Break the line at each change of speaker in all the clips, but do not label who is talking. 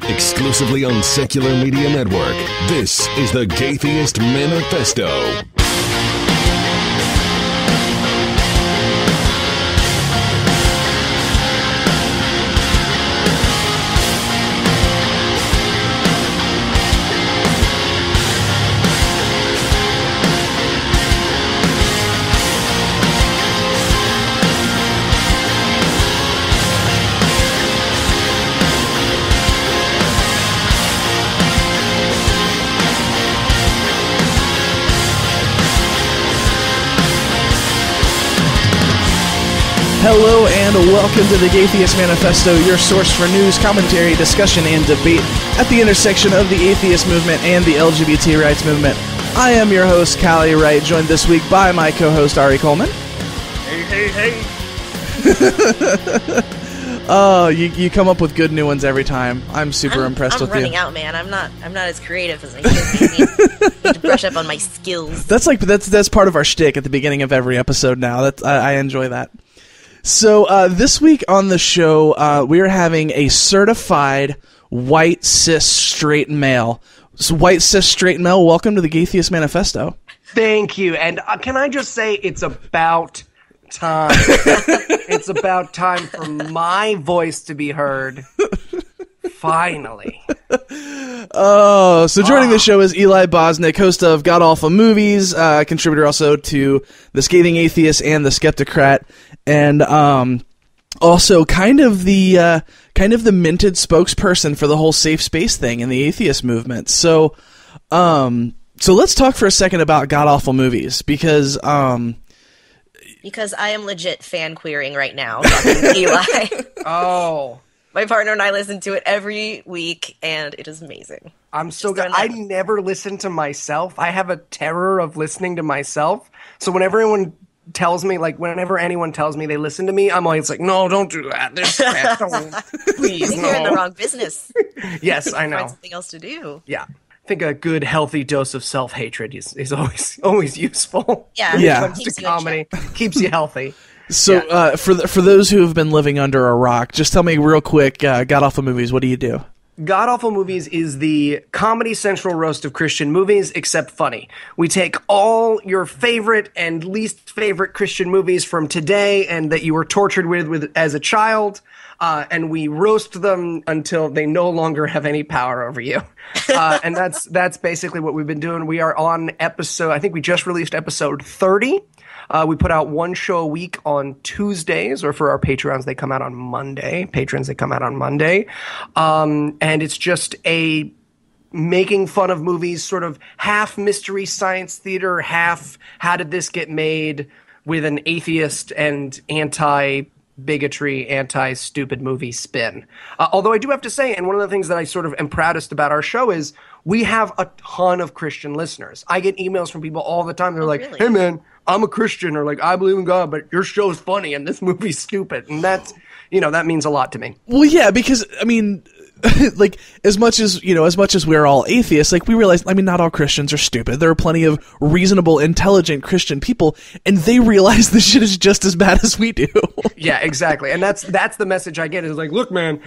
Exclusively on Secular Media Network, this is the Atheist Manifesto.
Hello and welcome to the Atheist Manifesto, your source for news, commentary, discussion, and debate at the intersection of the atheist movement and the LGBT rights movement. I am your host, Callie Wright, joined this week by my co-host, Ari Coleman.
Hey.
Oh, you come up with good new ones every time. I'm super impressed with you.
I'm running out, man. I'm not as creative as I should be. I need to brush up on my skills.
That's part of our shtick at the beginning of every episode now. I enjoy that. So this week on the show, we are having a certified white cis straight male. So white cis straight male, welcome to the Atheist Manifesto.
Thank you. And can I just say it's about time. It's about time for my voice to be heard. Finally.
Oh, so joining the show is Eli Bosnick, host of God Awful Movies, contributor also to The Scathing Atheist and The Skeptocrat, and also kind of the minted spokesperson for the whole safe space thing in the atheist movement. So let's talk for a second about God Awful Movies because I
am legit fan queering right now. Eli.
Oh.
My partner and I listen to it every week, and it is amazing.
I'm so good. I never listen to myself. I have a terror of listening to myself. So whenever anyone tells me they listen to me, I'm always like, no, don't do that. Please,
no. You're in the wrong business.
Yes, I know.
Find something else to do.
Yeah. I think a good, healthy dose of self-hatred is always useful.
Yeah.
When it comes to comedy. Keeps you healthy.
So for those who have been living under a rock, just tell me real quick, God Awful Movies, what do you do?
God Awful Movies is the Comedy Central roast of Christian movies, except funny. We take all your favorite and least favorite Christian movies from today and that you were tortured with as a child, and we roast them until they no longer have any power over you. And that's basically what we've been doing. We are on I think we just released episode 30. We put out one show a week on Tuesdays, or for our Patreons, they come out on Monday. Patrons, they come out on Monday. And it's just a making fun of movies, sort of half mystery science theater, half how did this get made, with an atheist and anti-bigotry, anti-stupid movie spin. Although I do have to say, and one of the things that I sort of am proudest about our show is we have a ton of Christian listeners. I get emails from people all the time. They're like,
really?
Hey man, I'm a Christian, or like, I believe in God, but your show's funny and this movie's stupid. And that's, that means a lot to me.
Well, yeah, because, I mean, like, as much as we're all atheists, like, we realize, I mean, not all Christians are stupid. There are plenty of reasonable, intelligent Christian people, and they realize this shit is just as bad as we do.
Yeah, exactly. And that's the message I get is like, look, man,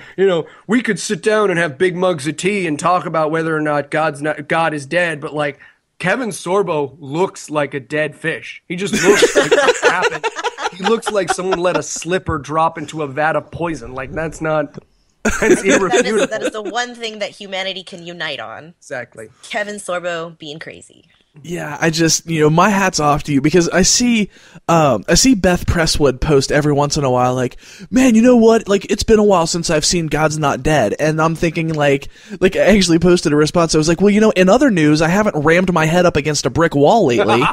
we could sit down and have big mugs of tea and talk about whether or not God is dead, but like, Kevin Sorbo looks like a dead fish. He just looks like what happened. He looks like someone let a slipper drop into a vat of poison. Like, that's irrefutable.
That is the one thing that humanity can unite on.
Exactly.
Kevin Sorbo being crazy.
Yeah, I just, my hat's off to you, because I see Beth Presswood post every once in a while, like, man, you know what? Like, it's been a while since I've seen God's Not Dead. And I'm thinking, like I actually posted a response. I was like, well, in other news, I haven't rammed my head up against a brick wall lately.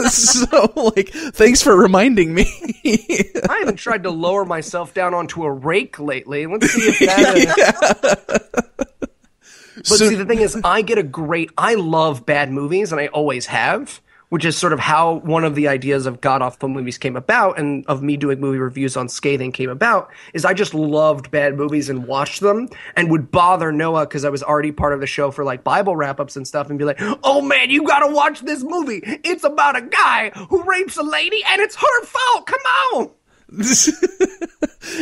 So, like, thanks for reminding me.
I haven't tried to lower myself down onto a rake lately. Let's see if that But see, the thing is, I love bad movies, and I always have, which is sort of how one of the ideas of God Awful Movies came about, and of me doing movie reviews on Scathing came about, is I just loved bad movies and watched them, and would bother Noah, because I was already part of the show for like Bible wrap-ups and stuff, and be like, oh man, you gotta watch this movie. It's about a guy who rapes a lady, and it's her fault. Come on.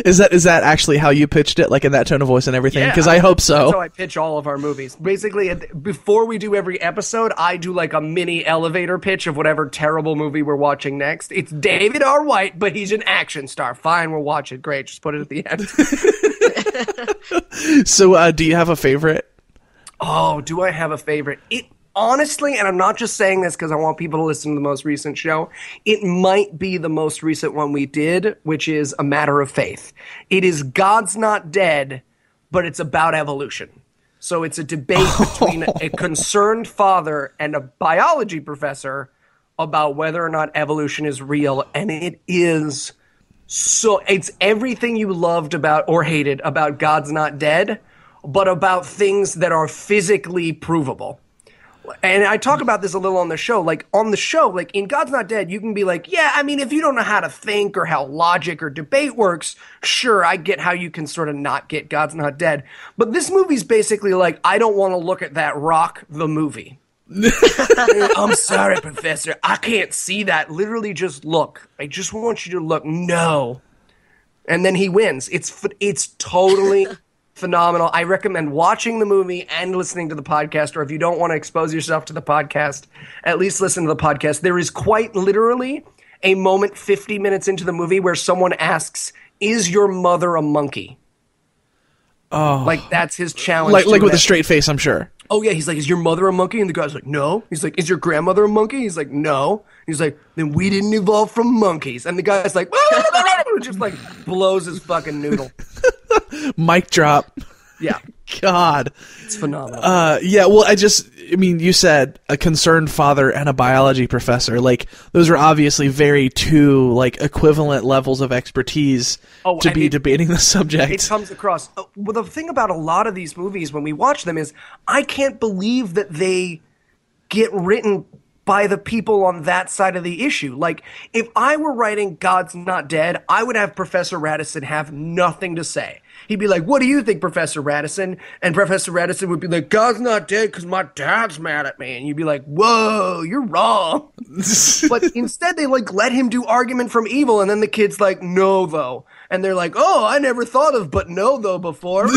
Is that actually how you pitched it, like in that tone of voice and everything? Because I hope so.
That's how I pitch all of our movies. Basically, before we do every episode, I do like a mini elevator pitch of whatever terrible movie we're watching next. It's David R. White, but he's an action star. Fine, we'll watch it. Great, just put it at the end.
So, do you have a favorite?
Oh, do I have a favorite? Honestly, and I'm not just saying this because I want people to listen to the most recent show, it might be the most recent one we did, which is A Matter of Faith. It is God's Not Dead, but it's about evolution. So it's a debate between a concerned father and a biology professor about whether or not evolution is real, and it is so, it's everything you loved about or hated about God's Not Dead, but about things that are physically provable. And I talk about this a little on the show. Like, in God's Not Dead, you can be like, yeah, I mean, if you don't know how to think or how logic or debate works, sure, I get how you can sort of not get God's Not Dead. But this movie's basically like, I don't want to look at that rock, the movie. I'm sorry, Professor. I can't see that. Literally just look. I just want you to look. No. And then he wins. It's totally phenomenal. I recommend watching the movie and listening to the podcast, or if you don't want to expose yourself to the podcast, at least listen to the podcast. There is quite literally a moment 50 minutes into the movie where someone asks, "Is your mother a monkey?" Oh. Like, that's his challenge.
Like with a straight face, I'm sure.
Oh, yeah. He's like, "Is your mother a monkey?" And the guy's like, "No." He's like, "Is your grandmother a monkey?" He's like, "No." He's like, "Then we didn't evolve from monkeys." And the guy's like, just like blows his fucking noodle.
Mic drop.
Yeah.
God.
It's phenomenal.
Yeah, well, you said a concerned father and a biology professor. Like, those are obviously very two, like, equivalent levels of expertise to be debating the subject.
It comes across. Well, the thing about a lot of these movies when we watch them is I can't believe that they get written by the people on that side of the issue. Like, if I were writing God's Not Dead, I would have Professor Radisson have nothing to say. He'd be like, "What do you think, Professor Radisson?" And Professor Radisson would be like, "God's not dead because my dad's mad at me." And you'd be like, "Whoa, you're wrong." But instead, they like let him do argument from evil, and then the kid's like, "No, though." And they're like, "Oh, I never thought of but no, though before."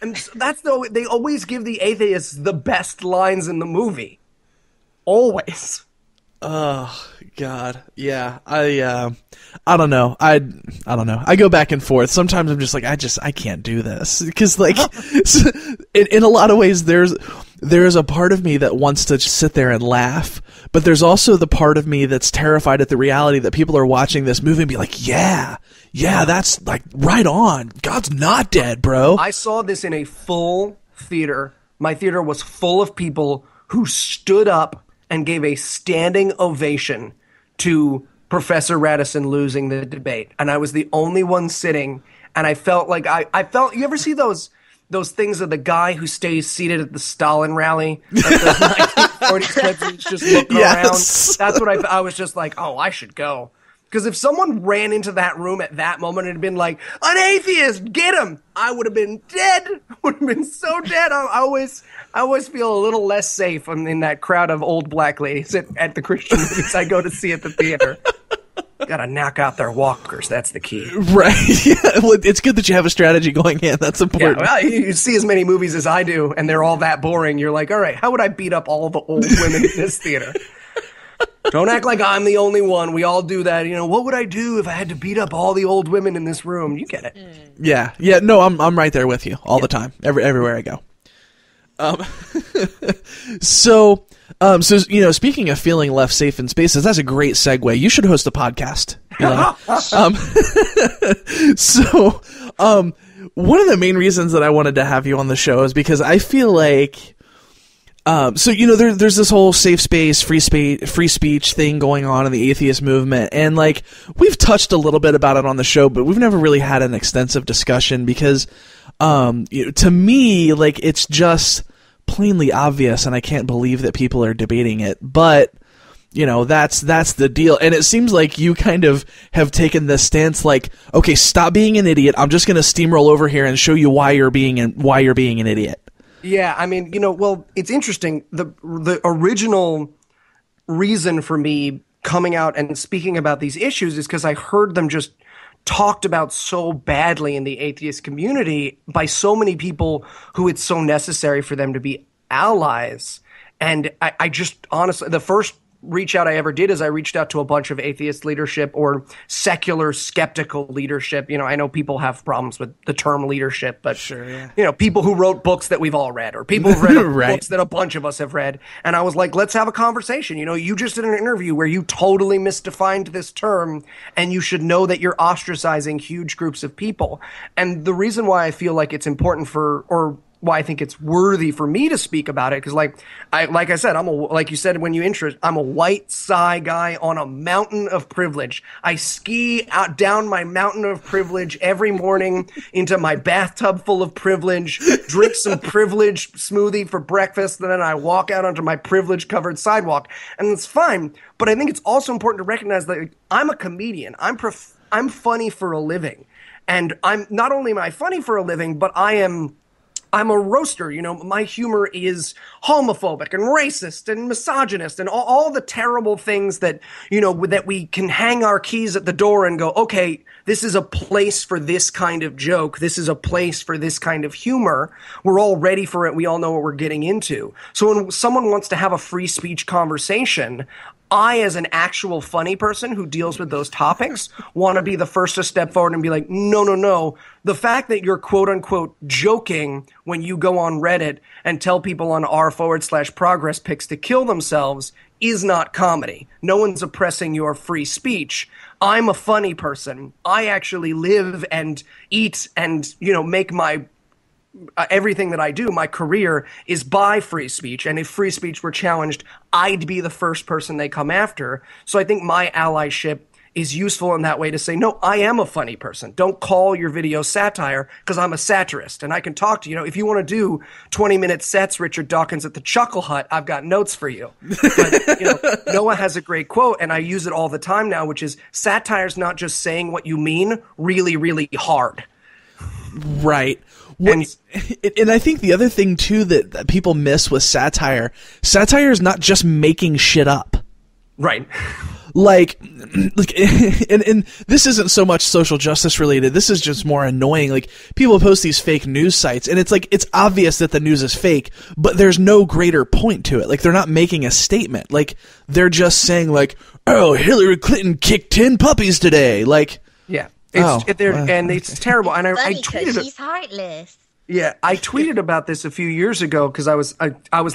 And that's they always give the atheists the best lines in the movie. Always.
Oh God, yeah. I don't know. I don't know. I go back and forth. Sometimes I'm just like, I can't do this because, like, in a lot of ways, there's a part of me that wants to just sit there and laugh, but there's also the part of me that's terrified at the reality that people are watching this movie and be like, yeah, that's like right on. God's not dead, bro.
I saw this in a full theater. My theater was full of people who stood up and gave a standing ovation to Professor Radisson losing the debate. And I was the only one sitting, and I felt like I felt, you ever see those things of the guy who stays seated at the Stalin rally? Like the 1940s clips, and he's just looking around. That's what I was just like, oh, I should go. Because if someone ran into that room at that moment and had been like, "An atheist, get him," I would have been dead. Would have been so dead. I always feel a little less safe in that crowd of old black ladies at the Christian movies I go to see at the theater. Gotta knock out their walkers. That's the key.
Right. Yeah. Well, it's good that you have a strategy going in. That's important.
Yeah, well, you see as many movies as I do, and they're all that boring. You're like, all right, how would I beat up all the old women in this theater? Don't act like I'm the only one. We all do that. You know, what would I do if I had to beat up all the old women in this room? You get it.
Yeah. Yeah. No, I'm right there with you all the time. Everywhere I go. So, you know, speaking of feeling left safe in spaces, that's a great segue. You should host a podcast. One of the main reasons that I wanted to have you on the show is because I feel like, so, you know, there's this whole safe space, free speech thing going on in the atheist movement. And, like, we've touched a little bit about it on the show, but we've never really had an extensive discussion because, to me, like, it's just plainly obvious, and I can't believe that people are debating it. But, you know, that's the deal. And it seems like you kind of have taken this stance like, okay, stop being an idiot. I'm just going to steamroll over here and show you why you're being an idiot.
Yeah, I mean, you know, well, it's interesting. The original reason for me coming out and speaking about these issues is because I heard them just talked about so badly in the atheist community by so many people who it's so necessary for them to be allies. And I just honestly, the first reach out I ever did is I reached out to a bunch of atheist leadership or secular skeptical leadership. You know, I know people have problems with the term leadership, but
Sure, yeah.
you know, people who wrote books that we've all read or people who've read
Right.
books that a bunch of us have read. And I was like, let's have a conversation. You know, you just did an interview where you totally misdefined this term and you should know that you're ostracizing huge groups of people. And the reason why I feel like it's important or why I think it's worthy for me to speak about it, because like I said, like you said when you introduced, I'm a white psi guy on a mountain of privilege. I ski out down my mountain of privilege every morning into my bathtub full of privilege, drink some privilege smoothie for breakfast, and then I walk out onto my privilege covered sidewalk, and it's fine. But I think it's also important to recognize that I'm a comedian. I'm funny for a living, and I'm not only am I funny for a living, but I'm a roaster. You know, my humor is homophobic and racist and misogynist and all the terrible things that, you know, that we can hang our keys at the door and go, okay, this is a place for this kind of joke. This is a place for this kind of humor. We're all ready for it. We all know what we're getting into. So when someone wants to have a free speech conversation, I, as an actual funny person who deals with those topics, want to be the first to step forward and be like, no. The fact that you're quote unquote joking when you go on Reddit and tell people on r/progress picks to kill themselves is not comedy. No one's oppressing your free speech. I'm a funny person. I actually live and eat and, you know, make my everything that I do, my career, is by free speech. And if free speech were challenged, I'd be the first person they come after. So I think my allyship is useful in that way to say, no, I am a funny person. Don't call your video satire because I'm a satirist. And I can talk to you. You know, if you want to do 20-minute sets, Richard Dawkins at the Chuckle Hut, I've got notes for you. But, you know, Noah has a great quote, and I use it all the time now, which is satire's not just saying what you mean really, really hard.
Right. And I think the other thing, too, that people miss with satire is not just making shit up.
Right.
Like, and this isn't so much social justice related. This is just more annoying. Like, people post these fake news sites, and it's like, it's obvious that the news is fake, but there's no greater point to it. Like, they're not making a statement. Like, they're just saying, like, oh, Hillary Clinton kicked 10 puppies today. Like,
yeah. And it's terrible. And I tweeted
she's heartless.
Yeah, I tweeted about this a few years ago because I was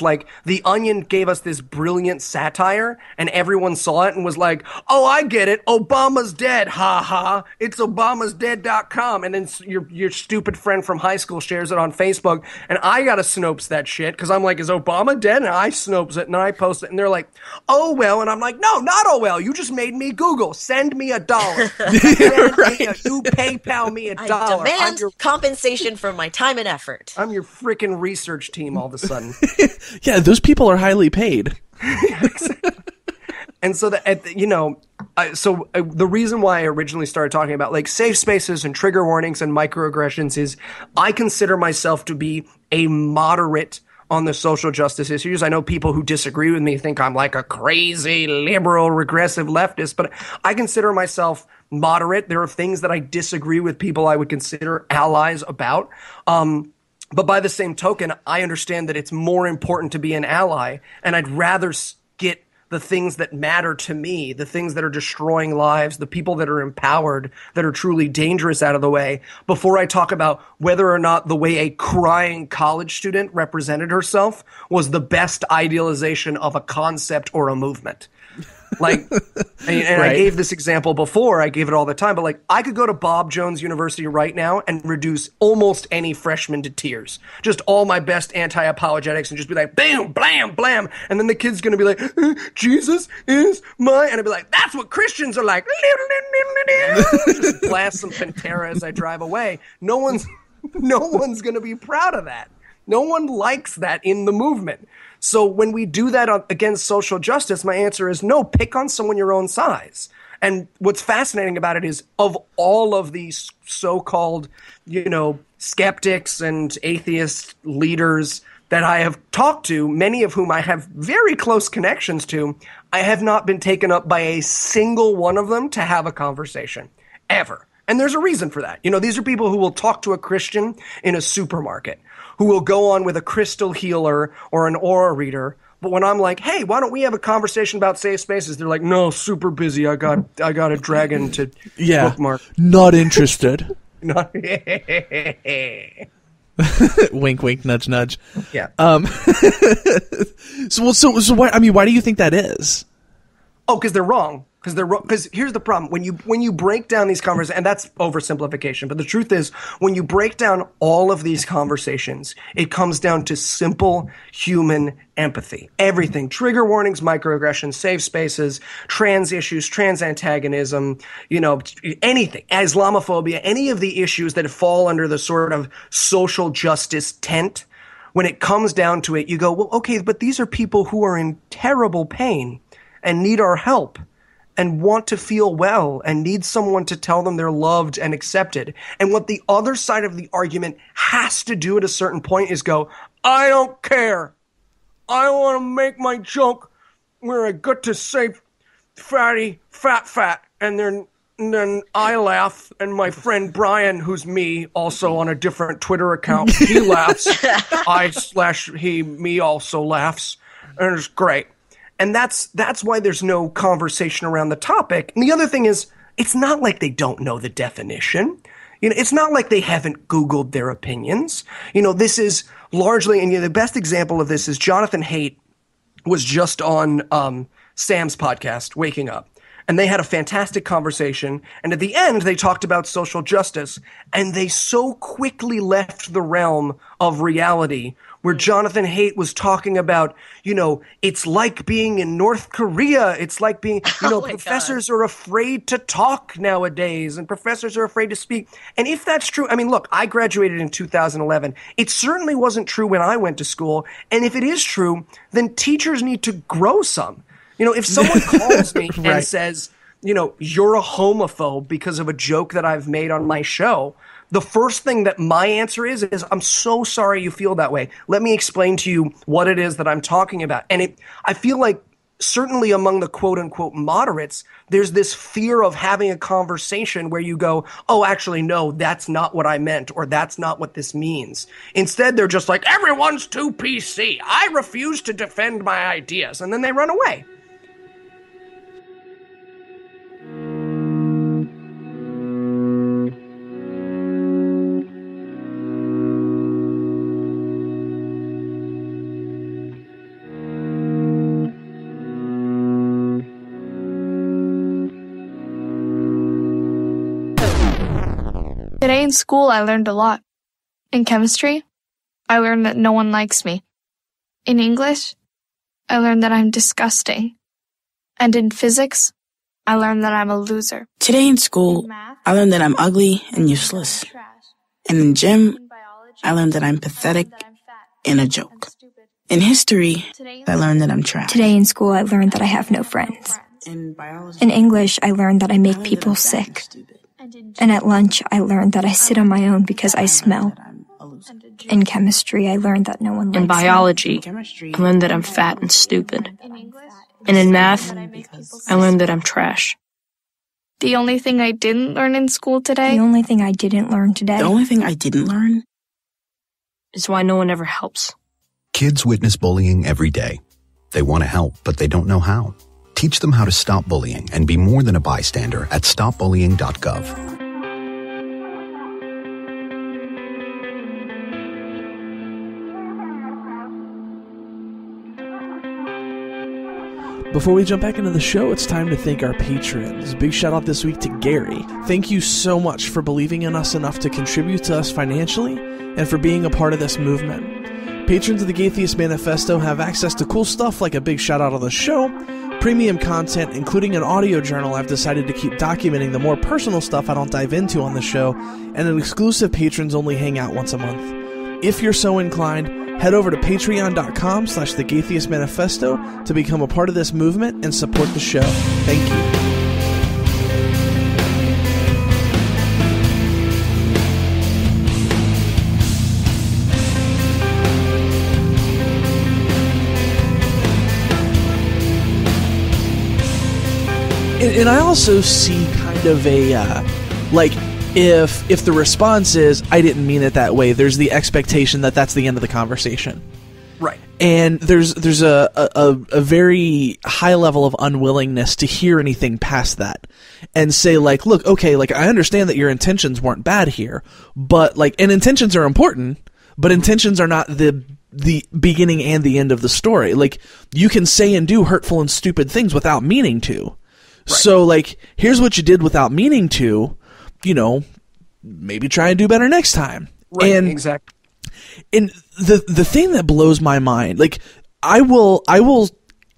like, The Onion gave us this brilliant satire, and everyone saw it and was like, oh, I get it. Obama's dead. Ha ha. It's obamasdead.com. And then your stupid friend from high school shares it on Facebook, and I got to Snopes that shit because I'm like, is Obama dead? And I Snopes it, and I post it, and they're like, oh, well. And I'm like, no, not oh, well. You just made me Google. Send me $1. You PayPal me $1.
I demand compensation for my time and effort.
I'm your freaking research team all of a sudden.
Yeah, those people are highly paid.
And so the reason why I originally started talking about like safe spaces and trigger warnings and microaggressions is I consider myself to be a moderate on the social justice issues. I know people who disagree with me think I'm like a crazy liberal regressive leftist, but I consider myself moderate. There are things that I disagree with people I would consider allies about. But by the same token, I understand that it's more important to be an ally, and I'd rather get the things that matter to me, the things that are destroying lives, the people that are empowered, that are truly dangerous out of the way, before I talk about whether or not the way a crying college student represented herself was the best idealization of a concept or a movement. Like, and right. I gave this example before, I gave it all the time, but like, I could go to Bob Jones University right now and reduce almost any freshman to tears. Just all my best anti-apologetics and just be like, bam, blam, blam. And then the kid's going to be like, Jesus is my, and I'd be like, that's what Christians are like. Just blast some Pantera as I drive away. No one's going to be proud of that. No one likes that in the movement. So when we do that against social justice, my answer is no, pick on someone your own size. And what's fascinating about it is of all of these so-called, skeptics and atheist leaders, that I have talked to, many of whom I have very close connections to, I have not been taken up by a single one of them to have a conversation, ever. And there's a reason for that. These are people who will talk to a Christian in a supermarket, who will go on with a crystal healer or an aura reader. But when I'm like, hey, why don't we have a conversation about safe spaces? They're like, no, super busy. I got a dragon to bookmark.
Not interested.
Not
Wink, wink, nudge, nudge.
Yeah.
So why? I mean, why do you think that is?
Oh, because they're wrong. Because here's the problem: when you break down these conversations, and that's oversimplification, but the truth is, when you break down all of these conversations, it comes down to simple human empathy. Everything: trigger warnings, microaggressions, safe spaces, trans issues, trans antagonism, anything, Islamophobia, any of the issues that fall under the sort of social justice tent. When it comes down to it, you go, well, okay, but these are people who are in terrible pain and need our help, and want to feel well and need someone to tell them they're loved and accepted. And what the other side of the argument has to do at a certain point is go, I don't care. I want to make my joke where I get to say fatty, fat. And then I laugh, and my friend Brian, who's me, also on a different Twitter account, he laughs. Me also laughs. And it's great. And that's why there's no conversation around the topic. And the other thing is, it's not like they don't know the definition. It's not like they haven't Googled their opinions. This is largely, and the best example of this is Jonathan Haidt was just on Sam's podcast, Waking Up. And they had a fantastic conversation. And at the end, they talked about social justice. And they so quickly left the realm of reality, where Jonathan Haidt was talking about, it's like being in North Korea. It's like being, professors are afraid to talk nowadays, and professors are afraid to speak. And if that's true, I mean, look, I graduated in 2011. It certainly wasn't true when I went to school. And if it is true, then teachers need to grow some. If someone calls me
Right.
and says, you're a homophobe because of a joke that I've made on my show, the first thing that my answer is I'm so sorry you feel that way. Let me explain to you what it is that I'm talking about. And I feel like certainly among the quote unquote moderates, there's this fear of having a conversation where you go, oh, actually, no, that's not what I meant, or that's not what this means. Instead, they're just like, everyone's too PC. I refuse to defend my ideas. And then they run away.
Today in school, I learned a lot. In chemistry, I learned that no one likes me. In English, I learned that I'm disgusting. And in physics, I learned that I'm a loser.
Today in school, I learned that I'm ugly and useless. And in gym, I learned that I'm pathetic and a joke. In history, I learned that I'm trash.
Today in school, I learned that I have no friends.
In biology,
In English, I learned that I make people sick. And at lunch, I learned that I sit on my own because I smell. In chemistry, I learned that no one likes
In
me.
biology, I learned that I'm fat and stupid. And in math, I learned that I'm trash.
The only thing I didn't learn in school today
The only thing I didn't learn today
the only thing I didn't learn
is why no one ever helps.
Kids witness bullying every day. They want to help, but they don't know how. Teach them how to stop bullying and be more than a bystander at stopbullying.gov.
Before we jump back into the show, it's time to thank our patrons. Big shout out this week to Gary. Thank you so much for believing in us enough to contribute to us financially and for being a part of this movement. Patrons of the Atheist Manifesto have access to cool stuff like a big shout out on the show, premium content, including an audio journal I've decided to keep documenting the more personal stuff I don't dive into on the show, and an exclusive patrons-only hangout once a month. If you're so inclined, head over to patreon.com/The Manifesto to become a part of this movement and support the show. Thank you. and I also see kind of a like if the response is I didn't mean it that way, there's the expectation that that's the end of the conversation.
Right.
And there's a very high level of unwillingness to hear anything past that and say like, look, okay, like I understand that your intentions weren't bad here, but like, and intentions are important, but intentions are not the beginning and the end of the story. Like you can say and do hurtful and stupid things without meaning to. Right. So like, here's what you did without meaning to, you know, maybe try and do better next time.
Right.
And
exactly.
And the thing that blows my mind, like I will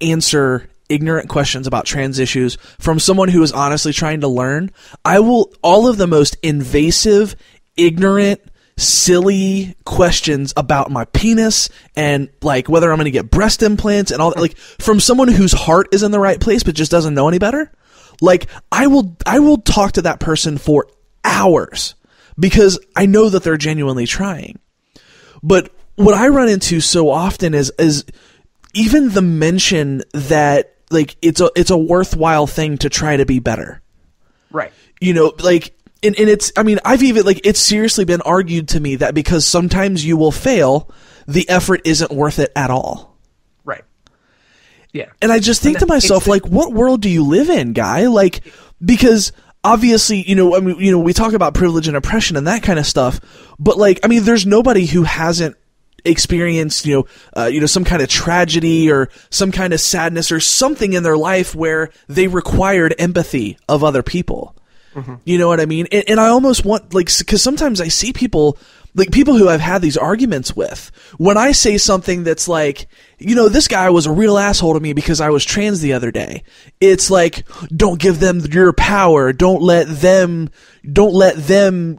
answer ignorant questions about trans issues from someone who is honestly trying to learn. All of the most invasive, ignorant, silly questions about my penis and like whether I'm going to get breast implants and all that, like from someone whose heart is in the right place but just doesn't know any better. Like I will talk to that person for hours because I know that they're genuinely trying. But what I run into so often is even the mention that like it's a worthwhile thing to try to be better.
Right.
You know, like and it's, I mean, I've even like it's seriously been argued to me that because sometimes you will fail, the effort isn't worth it at all.
Right. Yeah.
And I just think to myself, like, what world do you live in, guy? Like, because obviously, you know, I mean, you know, we talk about privilege and oppression and that kind of stuff, but like, I mean, there's nobody who hasn't experienced, you know, some kind of tragedy or some kind of sadness or something in their life where they required empathy of other people. Mm-hmm. You know what I mean? And I almost want, like, because sometimes I see people, like people who I've had these arguments with, when I say something that's like, you know, this guy was a real asshole to me because I was trans the other day. It's like, don't give them your power. Don't let them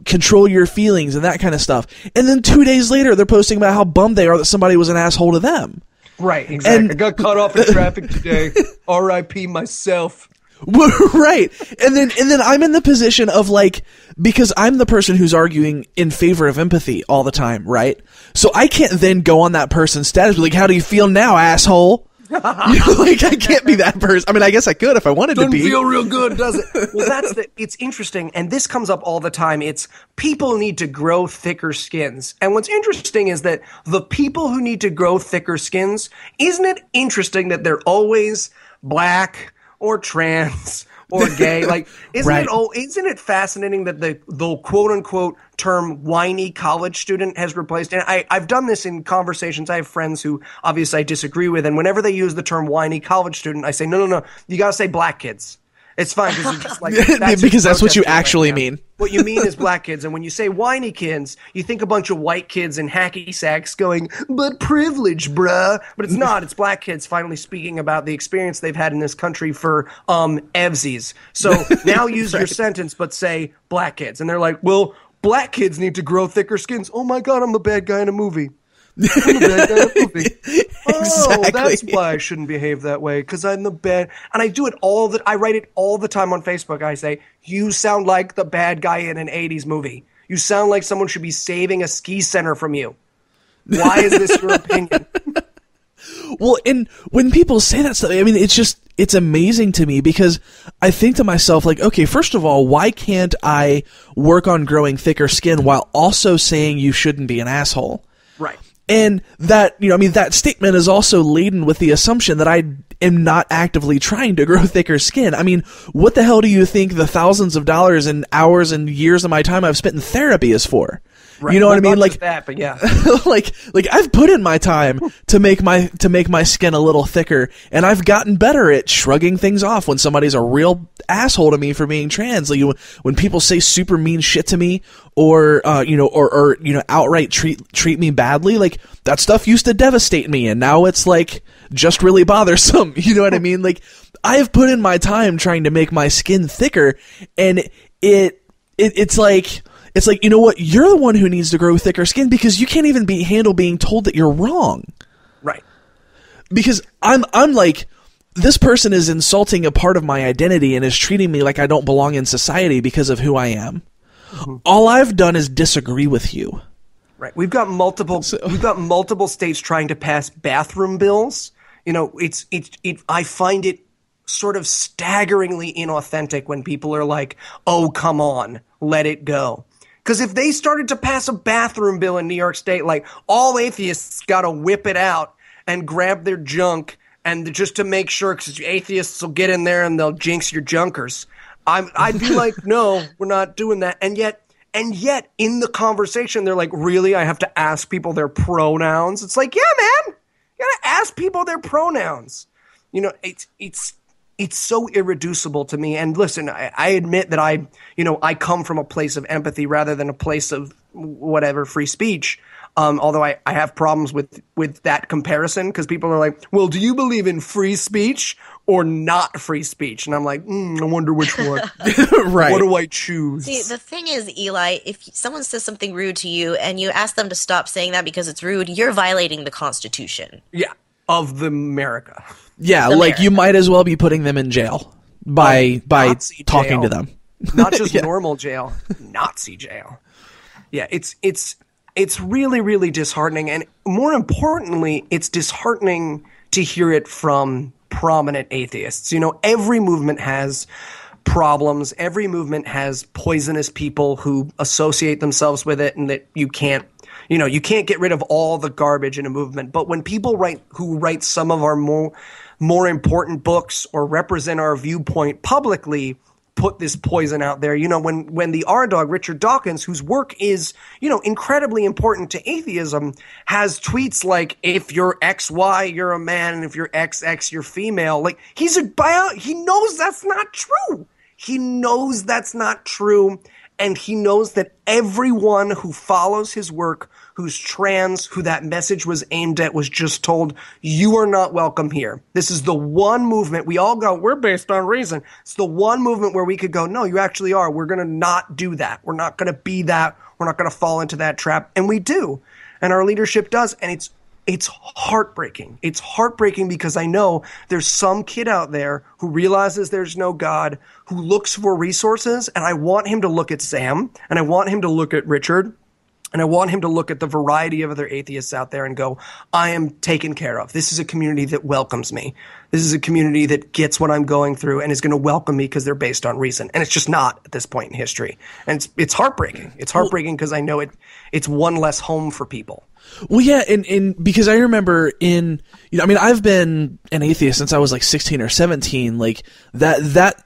control your feelings and that kind of stuff. And then 2 days later, they're posting about how bummed they are that somebody was an asshole to them.
Right. Exactly.
And
I got cut off in traffic today. R.I.P. myself.
Right. And then I'm in the position of like, because I'm the person who's arguing in favor of empathy all the time, right? So I can't then go on that person's status, like, how do you feel now, asshole? You know, like, I can't be that person. I mean, I guess I could if I wanted to be.
Doesn't feel real good, does it? Well, it's interesting, and this comes up all the time. It's people need to grow thicker skins. And what's interesting is that the people who need to grow thicker skins, isn't it interesting that they're always black or trans or gay? Like, isn't it fascinating that the quote unquote term whiny college student has replaced, and I've done this in conversations. I have friends who obviously I disagree with, and whenever they use the term whiny college student, I say, no, you gotta say black kids. It's fine because just like
because that's what you actually mean.
What you mean is black kids, and when you say whiny kids, you think a bunch of white kids in hacky sacks going, "But privilege, bruh." But it's not. It's black kids finally speaking about the experience they've had in this country for evsies. So now use your sentence, but say black kids, and they're like, "Well, black kids need to grow thicker skins." Oh my God, I'm the bad guy in a movie. I'm the bad guy in a movie.
Exactly.
Oh, that's why I shouldn't behave that way, because I'm the bad. And I do it I write it all the time on Facebook. I say, you sound like the bad guy in an 80s movie. You sound like someone should be saving a ski center from you. Why is this your opinion?
Well, and when people say that stuff, I mean, it's amazing to me because I think to myself, like, okay, first of all, why can't I work on growing thicker skin while also saying you shouldn't be an asshole?
Right.
And that, you know, I mean, that statement is also laden with the assumption that I am not actively trying to grow thicker skin. I mean, what the hell do you think the thousands of dollars and hours and years of my time I've spent in therapy is for? Right. You know what I mean? Like
that, but yeah.
like I've put in my time to make my skin a little thicker, and I've gotten better at shrugging things off when somebody's a real asshole to me for being trans. Like when people say super mean shit to me, or outright treat me badly, like that stuff used to devastate me, and now it's like just really bothersome. You know what I mean? Like I've put in my time trying to make my skin thicker, and it's like. It's like, you know what? You're the one who needs to grow thicker skin because you can't even handle being told that you're wrong.
Right.
Because I'm like, this person is insulting a part of my identity and is treating me like I don't belong in society because of who I am. Mm-hmm. All I've done is disagree with you.
Right. We've got multiple states trying to pass bathroom bills. You know, I find it sort of staggeringly inauthentic when people are like, oh, come on, let it go. Because if they started to pass a bathroom bill in New York State, like all atheists got to whip it out and grab their junk, and just to make sure, because atheists will get in there and they'll jinx your junkers. I'd be like, no, we're not doing that. And yet in the conversation, they're like, really? I have to ask people their pronouns? It's like, yeah, man, you got to ask people their pronouns. You know, it's so irreducible to me. And listen, I admit that I come from a place of empathy rather than a place of whatever free speech. Although I have problems with that comparison, because people are like, well, do you believe in free speech or not free speech? And I'm like, I wonder which one.
Right.
What do I choose?
See, the thing is, Eli, if someone says something rude to you and you ask them to stop saying that because it's rude, you're violating the Constitution.
Yeah, of the America.
Yeah, like you might as well be putting them in jail by talking to them.
Not just normal jail, Nazi jail. Yeah, it's really, really disheartening. And more importantly, it's disheartening to hear it from prominent atheists. You know, every movement has problems. Every movement has poisonous people who associate themselves with it, and that you can't get rid of all the garbage in a movement. But when people who write some of our more important books or represent our viewpoint publicly put this poison out there, you know, when the R-Dog, Richard Dawkins, whose work is, you know, incredibly important to atheism, has tweets like, if you're XY, you're a man, and if you're XX, you're female. Like, he knows that's not true. He knows that's not true. And he knows that everyone who follows his work, who's trans, who that message was aimed at, was just told, you are not welcome here. This is the one movement we all go, we're based on reason. It's the one movement where we could go, no, you actually are. We're going to not do that. We're not going to be that. We're not going to fall into that trap. And we do. And our leadership does. And it's heartbreaking. It's heartbreaking because I know there's some kid out there who realizes there's no God, who looks for resources, and I want him to look at Sam, and I want him to look at Richard, and I want him to look at the variety of other atheists out there and go, I am taken care of. This is a community that welcomes me. This is a community that gets what I'm going through and is going to welcome me because they're based on reason. And it's just not at this point in history. And it's heartbreaking. It's heartbreaking because I know it's one less home for people.
Well, yeah, and because I remember I've been an atheist since I was like 16 or 17. Like that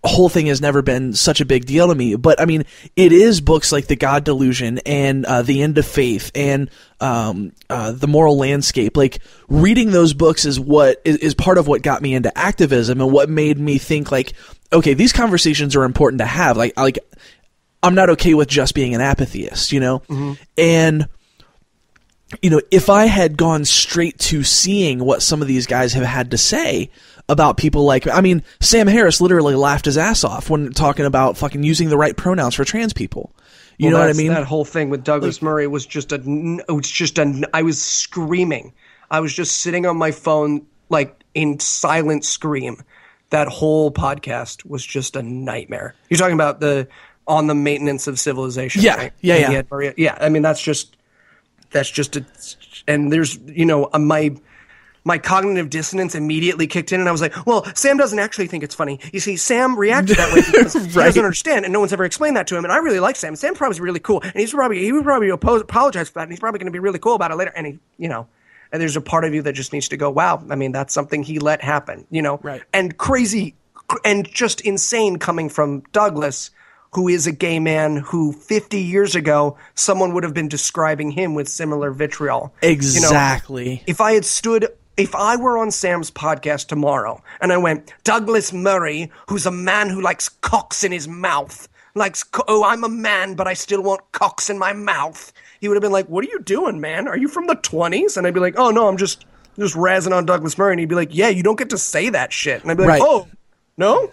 whole thing has never been such a big deal to me. But I mean, it is books like The God Delusion and The End of Faith and The Moral Landscape. Like, reading those books is part of what got me into activism and what made me think like, okay, these conversations are important to have. Like I'm not okay with just being an apatheist, you know? Mm-hmm. And you know, if I had gone straight to seeing what some of these guys have had to say about people like, I mean, Sam Harris literally laughed his ass off when talking about fucking using the right pronouns for trans people. You know what I mean?
That whole thing with Douglas Murray was I was screaming. I was just sitting on my phone, like in silent scream. That whole podcast was just a nightmare. You're talking about on the maintenance of civilization.
Yeah.
Right?
Yeah.
Yeah. I mean, that's just and there's, you know, my cognitive dissonance immediately kicked in, and I was like, well, Sam doesn't actually think it's funny. You see, Sam reacted that way because he doesn't understand, and no one's ever explained that to him, and I really like Sam. Sam probably is really cool, and he would probably apologize for that, and he's probably going to be really cool about it later, and he, you know, and there's a part of you that just needs to go, wow, I mean, that's something he let happen, you know?
Right.
And crazy and just insane coming from Douglas, who is a gay man who 50 years ago, someone would have been describing him with similar vitriol.
Exactly.
You know, if I were on Sam's podcast tomorrow and I went, Douglas Murray, who's a man who likes cocks in his mouth, I'm a man, but I still want cocks in my mouth. He would have been like, what are you doing, man? Are you from the 20s? And I'd be like, oh, no, I'm just razzing on Douglas Murray. And he'd be like, yeah, you don't get to say that shit. And I'd be like, oh, no?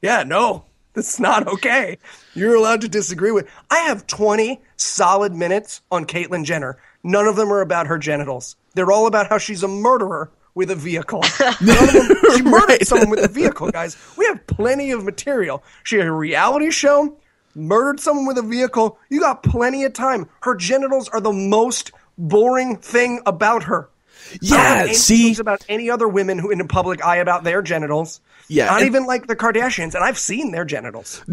Yeah, no. That's not okay. You're allowed to disagree with. I have 20 solid minutes on Caitlyn Jenner. None of them are about her genitals. They're all about how she's a murderer with a vehicle. She murdered someone with a vehicle, guys. We have plenty of material. She had a reality show, murdered someone with a vehicle. You got plenty of time. Her genitals are the most boring thing about her. Yeah, see, about any other women who in the public eye about their genitals.
Yeah,
not even like the Kardashians, and I've seen their genitals.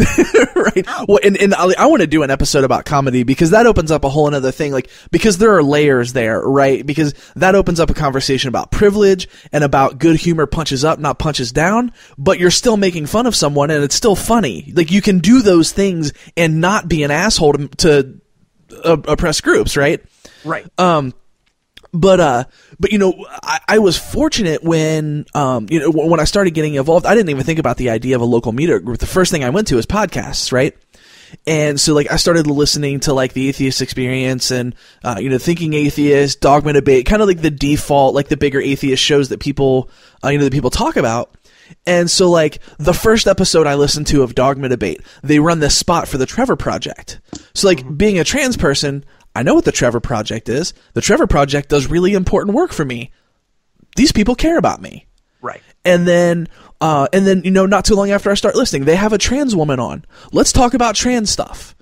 Right. Well, and I want to do an episode about comedy because that opens up a whole another thing. Like, because there are layers there, right? Because that opens up a conversation about privilege and about good humor punches up, not punches down. But you're still making fun of someone, and it's still funny. Like, you can do those things and not be an asshole to oppressed groups, right?
Right.
But you know, I was fortunate when when I started getting involved. I didn't even think about the idea of a local meetup group. The first thing I went to was podcasts, right? And so like I started listening to like the Atheist Experience and Thinking Atheist, Dogma Debate, kind of like the default, like the bigger atheist shows that people talk about. And so like the first episode I listened to of Dogma Debate, they run this spot for the Trevor Project. So like being a trans person, I know what the Trevor Project is. The Trevor Project does really important work for me. These people care about me.
Right.
And then not too long after I start listening, they have a trans woman on. Let's talk about trans stuff.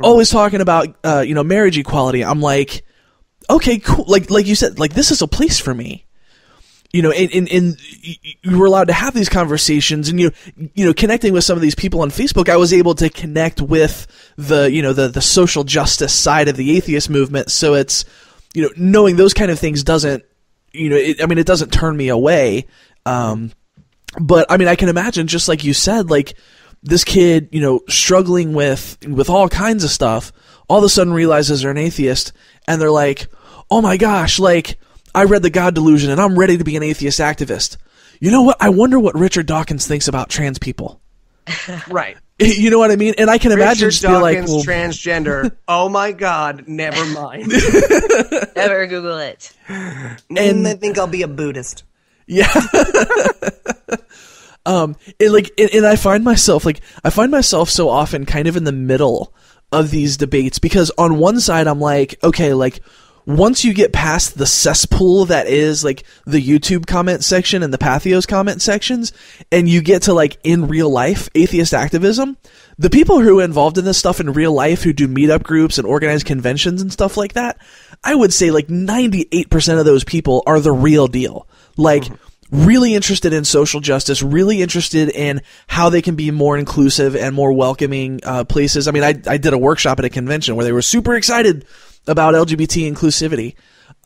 Always talking about, marriage equality. I'm like, okay, cool. Like you said, like this is a place for me. You know, and you were allowed to have these conversations, and connecting with some of these people on Facebook, I was able to connect with the social justice side of the atheist movement. So it's, knowing those kind of things doesn't, it doesn't turn me away. But I mean, I can imagine, just like you said, like this kid, struggling with all kinds of stuff, all of a sudden realizes they're an atheist, and they're like, oh my gosh, like, I read The God Delusion, and I'm ready to be an atheist activist. You know what? I wonder what Richard Dawkins thinks about trans people.
Right.
You know what I mean? And I can imagine just be like, well,
transgender. Oh my God, never mind.
Never Google it.
And I think I'll be a Buddhist.
Yeah. And I find myself so often kind of in the middle of these debates, because on one side I'm like, okay, like, once you get past the cesspool that is like the YouTube comment section and the Patheos comment sections, and you get to like in real life atheist activism, the people who are involved in this stuff in real life, who do meetup groups and organize conventions and stuff like that, I would say like 98% of those people are the real deal. Like, really interested in social justice, really interested in how they can be more inclusive and more welcoming places. I mean, I did a workshop at a convention where they were super excited about LGBT inclusivity.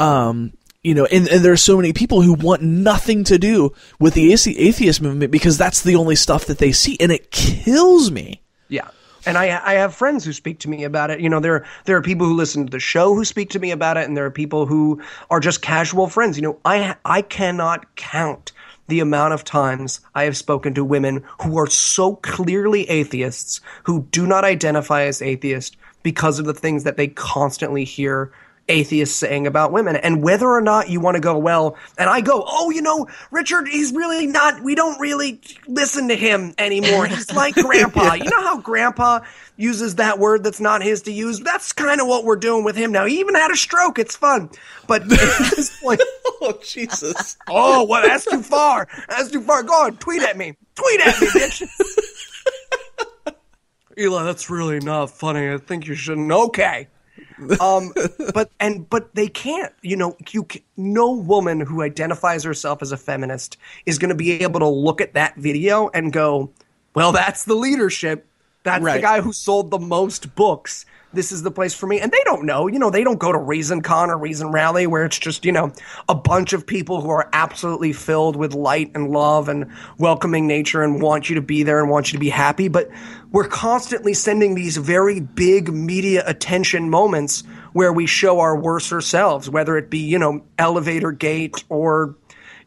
And there are so many people who want nothing to do with the atheist movement because that's the only stuff that they see, and it kills me.
Yeah. And I have friends who speak to me about it. There are people who listen to the show who speak to me about it, and there are people who are just casual friends. I cannot count the amount of times I have spoken to women who are so clearly atheists, who do not identify as atheist because of the things that they constantly hear atheists saying about women. And whether or not you want to go, well, and I go, oh, Richard, he's really not, we don't really listen to him anymore. He's like grandpa. You know how grandpa uses that word that's not his to use? That's kind of what we're doing with him now. He even had a stroke. It's fun. But at this point,
oh, Jesus.
Oh, well, that's too far. That's too far. Go on, tweet at me. Tweet at me, bitch. Eli, that's really not funny. I think you shouldn't. Okay. But they can't, no woman who identifies herself as a feminist is going to be able to look at that video and go, well, that's the leadership. That's right. The guy who sold the most books. This is the place for me. And they don't know, they don't go to ReasonCon or Reason Rally where it's just, a bunch of people who are absolutely filled with light and love and welcoming nature and want you to be there and want you to be happy. But we're constantly sending these very big media attention moments where we show our worser selves, whether it be, Elevator Gate or,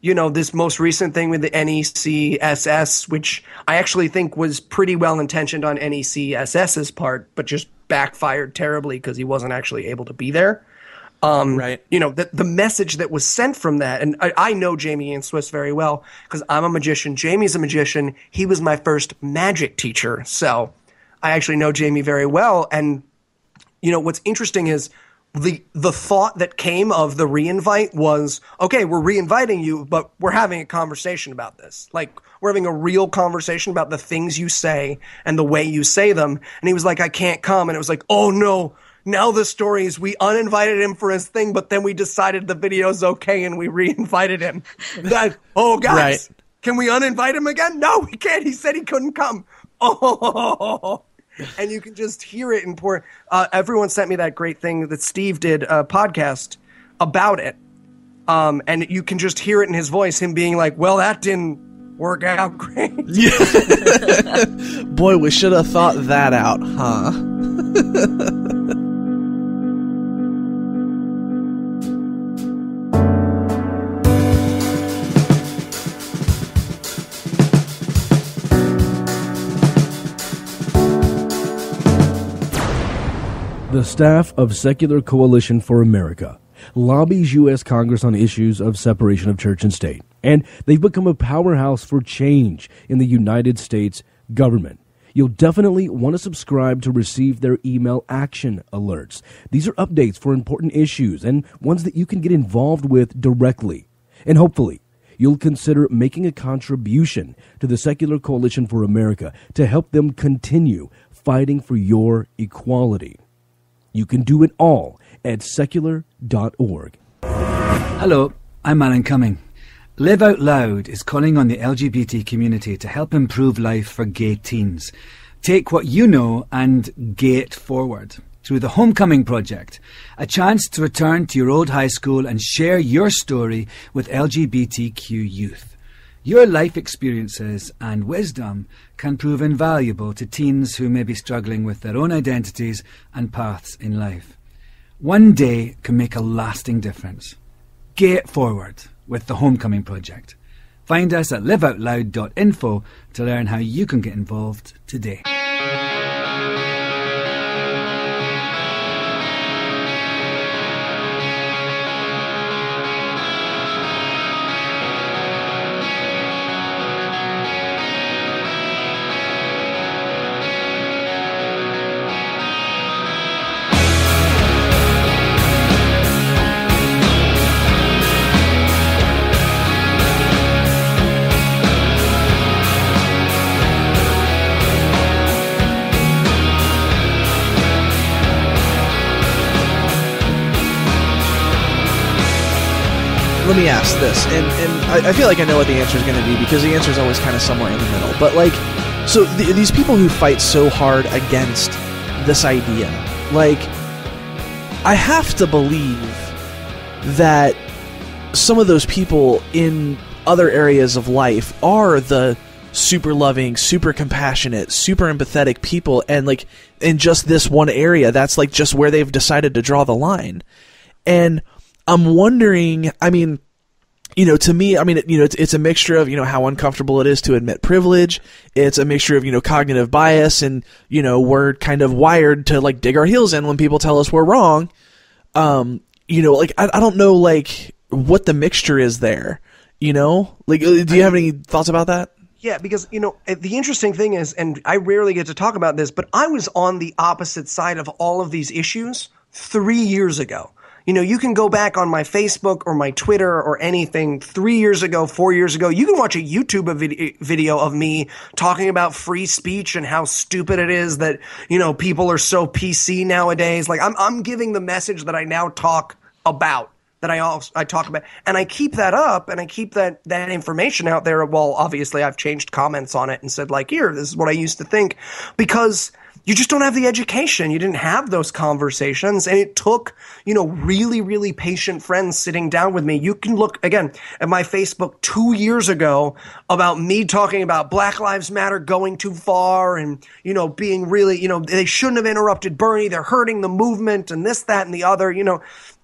this most recent thing with the NECSS, which I actually think was pretty well intentioned on NECSS's part, but just backfired terribly because he wasn't actually able to be there.
Right.
The message that was sent from that, and I know Jamie Ian Swiss very well because I'm a magician. Jamie's a magician. He was my first magic teacher. So I actually know Jamie very well. And, what's interesting is the thought that came of the reinvite was, okay, we're reinviting you, but we're having a conversation about this. Like, we're having a real conversation about the things you say and the way you say them. And he was like, I can't come. And it was like, oh, no, now the story is we uninvited him for his thing, but then we decided the video's okay and we re-invited him. Guys,
Right.
can we uninvite him again? No, we can't. He said he couldn't come. Oh, and you can just hear it and pour. Everyone sent me that great thing that Steve did a podcast about it. And you can just hear it in his voice, him being like, well, that didn't work out great.
Yeah. Boy, we should have thought that out, huh?
The staff of Secular Coalition for America lobbies U.S. Congress on issues of separation of church and state, and they've become a powerhouse for change in the United States government. You'll definitely want to subscribe to receive their email action alerts. These are updates for important issues and ones that you can get involved with directly. And hopefully, you'll consider making a contribution to the Secular Coalition for America to help them continue fighting for your equality. You can do it all at secular.org.
Hello, I'm Alan Cumming. Live Out Loud is calling on the LGBT community to help improve life for gay teens. Take what you know and gay it forward through the Homecoming Project, a chance to return to your old high school and share your story with LGBTQ youth. Your life experiences and wisdom can prove invaluable to teens who may be struggling with their own identities and paths in life. One day can make a lasting difference. Gay it forward with the Homecoming Project. Find us at liveoutloud.info to learn how you can get involved today.
Let me ask this, and I feel like I know what the answer is going to be, because the answer is always kind of somewhere in the middle. But like, so these people who fight so hard against this idea, like, I have to believe that some of those people in other areas of life are the super loving, super compassionate, super empathetic people, and like in just this one area, that's like just where they've decided to draw the line. And I'm wondering, I mean, to me, I mean, it's a mixture of, how uncomfortable it is to admit privilege. It's a mixture of, cognitive bias, and, we're kind of wired to like dig our heels in when people tell us we're wrong. Like, I don't know, like, what the mixture is there, like, do you have any thoughts about that?
Yeah, because, the interesting thing is, and I rarely get to talk about this, but I was on the opposite side of all of these issues 3 years ago. You can go back on my Facebook or my Twitter or anything 3 years ago, 4 years ago. You can watch a YouTube video of me talking about free speech and how stupid it is that, people are so PC nowadays. Like, I'm giving the message that I now talk about, that I talk about. And I keep that up, and I keep that information out there. Well, obviously, I've changed comments on it and said, like, here, this is what I used to think. Because you just don't have the education. You didn't have those conversations. And it took, really, really patient friends sitting down with me. You can look, again, at my Facebook 2 years ago about me talking about Black Lives Matter going too far and, being really, they shouldn't have interrupted Bernie. They're hurting the movement and this, that, and the other.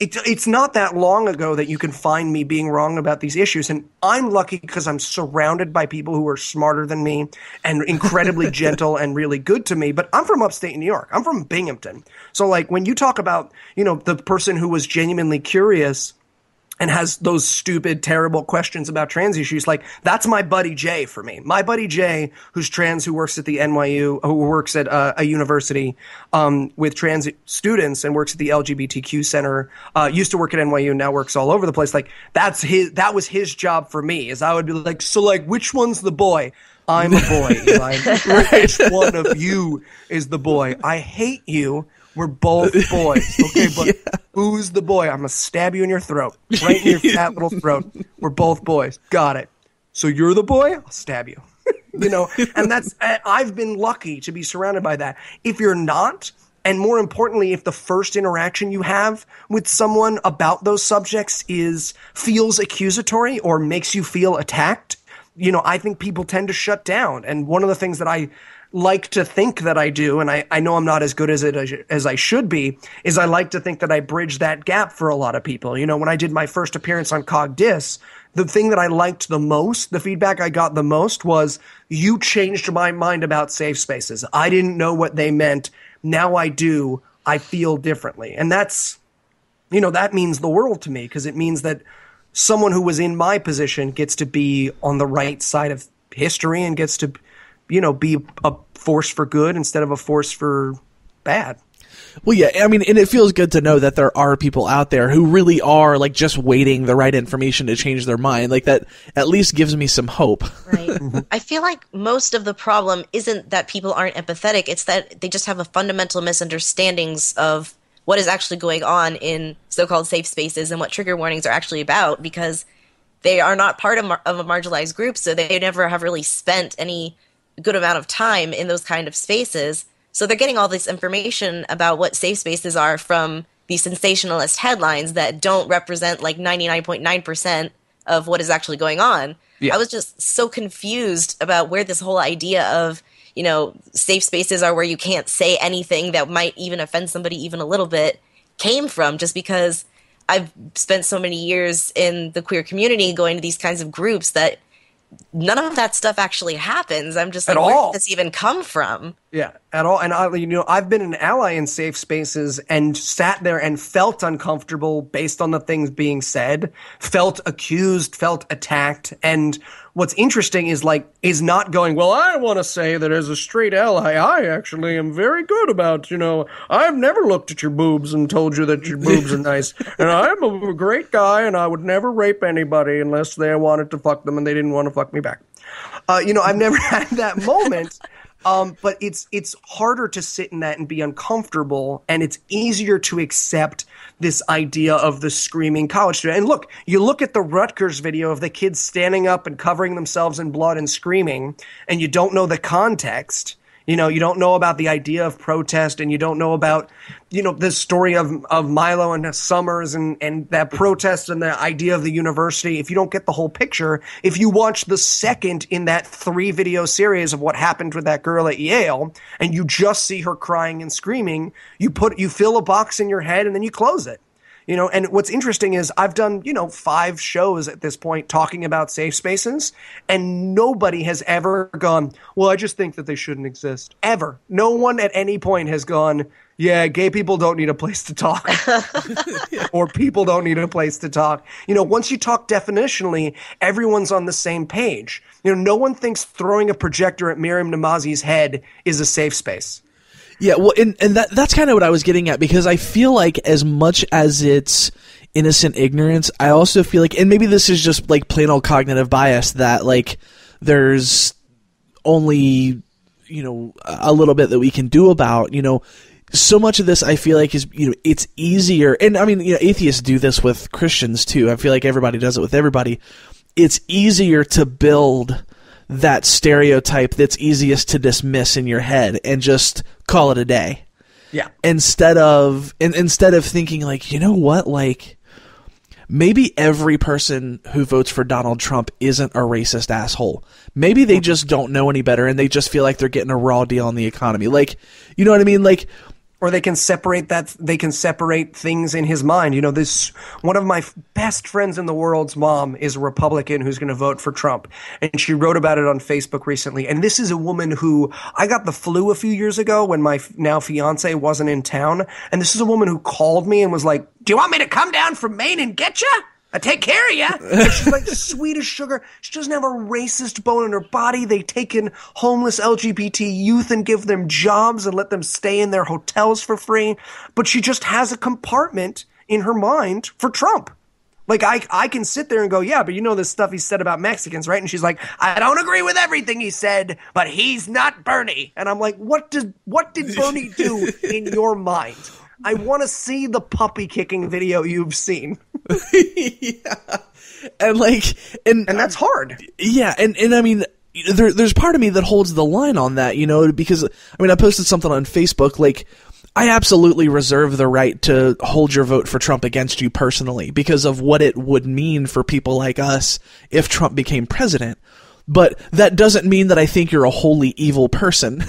It's not that long ago that you can find me being wrong about these issues. And I'm lucky because I'm surrounded by people who are smarter than me and incredibly gentle and really good to me. But I'm from upstate New York. I'm from Binghamton. So like when you talk about, the person who was genuinely curious and has those stupid, terrible questions about trans issues, like that's my buddy Jay for me. My buddy Jay, who's trans, who works at the NYU, who works at a university with trans students and works at the LGBTQ center, used to work at NYU, now works all over the place. Like that was his job for me, is I would be like, so like, which one's the boy? I'm a boy, Eli. Which one of you is the boy? I hate you. We're both boys. Okay, but who's the boy? I'm going to stab you in your throat. Right in your fat little throat. We're both boys. Got it. So you're the boy? I'll stab you. And I've been lucky to be surrounded by that. If you're not, and more importantly, if the first interaction you have with someone about those subjects feels accusatory or makes you feel attacked, I think people tend to shut down. And one of the things that I like to think that I do, and I know I'm not as good as I should be, is I like to think that I bridge that gap for a lot of people. When I did my first appearance on Cog Dis, the thing that I liked the most, the feedback I got the most was, you changed my mind about safe spaces. I didn't know what they meant. Now I do. I feel differently. And that's, that means the world to me, because it means that someone who was in my position gets to be on the right side of history and gets to, be a force for good instead of a force for bad.
Well, yeah, I mean, and it feels good to know that there are people out there who really are like just waiting the right information to change their mind. Like that at least gives me some hope.
Right. I feel like most of the problem isn't that people aren't empathetic. It's that they just have a fundamental misunderstandings of what is actually going on in so-called safe spaces and what trigger warnings are actually about, because they are not part of a marginalized group, so they never have really spent any good amount of time in those kind of spaces. So they're getting all this information about what safe spaces are from these sensationalist headlines that don't represent like 99.9% of what is actually going on. Yeah. I was just so confused about where this whole idea of, safe spaces are where you can't say anything that might even offend somebody even a little bit came from, just because I've spent so many years in the queer community going to these kinds of groups that none of that stuff actually happens. I'm just like, where did this even come from?
Yeah, at all. And I've been an ally in safe spaces and sat there and felt uncomfortable based on the things being said, felt accused, felt attacked. And what's interesting is not going, well, I want to say that as a straight ally, I actually am very good about, I've never looked at your boobs and told you that your boobs are nice. And I'm a great guy and I would never rape anybody unless they wanted to fuck them and they didn't want to fuck me back. I've never had that moment. But it's harder to sit in that and be uncomfortable, and it's easier to accept this idea of the screaming college student. And look, you look at the Rutgers video of the kids standing up and covering themselves in blood and screaming, and you don't know the context. You don't know about the idea of protest, and you don't know about, the story of Milo and Summers and that protest and the idea of the university. If you don't get the whole picture, if you watch the second in that 3-video series of what happened with that girl at Yale, and you just see her crying and screaming, you fill a box in your head and then you close it. And what's interesting is I've done, 5 shows at this point talking about safe spaces, and nobody has ever gone, well, I just think that they shouldn't exist. Ever. No one at any point has gone, yeah, gay people don't need a place to talk. Or people don't need a place to talk. Once you talk definitionally, everyone's on the same page. No one thinks throwing a projector at Miriam Namazi's head is a safe space.
Yeah, well, and that's kind of what I was getting at, because I feel like as much as it's innocent ignorance, I also feel like, and maybe this is just like plain old cognitive bias, that like there's only, a little bit that we can do about, so much of this I feel like is, it's easier. And I mean, atheists do this with Christians too. I feel like everybody does it with everybody. It's easier to build that stereotype that's easiest to dismiss in your head and just call it a day.
Yeah.
Instead of thinking like, like maybe every person who votes for Donald Trump isn't a racist asshole. Maybe they just don't know any better and they just feel like they're getting a raw deal on the economy. Like, you know what I mean? Like,
or they can separate things in his mind. One of my best friends in the world's mom is a Republican who's going to vote for Trump. And she wrote about it on Facebook recently. And this is a woman who, I got the flu a few years ago when my now fiance wasn't in town. And this is a woman who called me and was like, do you want me to come down from Maine and get you? I take care of you. And she's like sweet as sugar. She doesn't have a racist bone in her body. They take in homeless LGBT youth and give them jobs and let them stay in their hotels for free. But she just has a compartment in her mind for Trump. Like, I can sit there and go, yeah, but you know this stuff he said about Mexicans, right? And she's like, I don't agree with everything he said, but he's not Bernie. And I'm like, what did Bernie do in your mind? I want to see the puppy kicking video you've seen.
Yeah. And
that's hard.
Yeah. And I mean, there's part of me that holds the line on that, you know, because I mean, I posted something on Facebook, like, I absolutely reserve the right to hold your vote for Trump against you personally because of what it would mean for people like us if Trump became president. But that doesn't mean that I think you're a wholly evil person.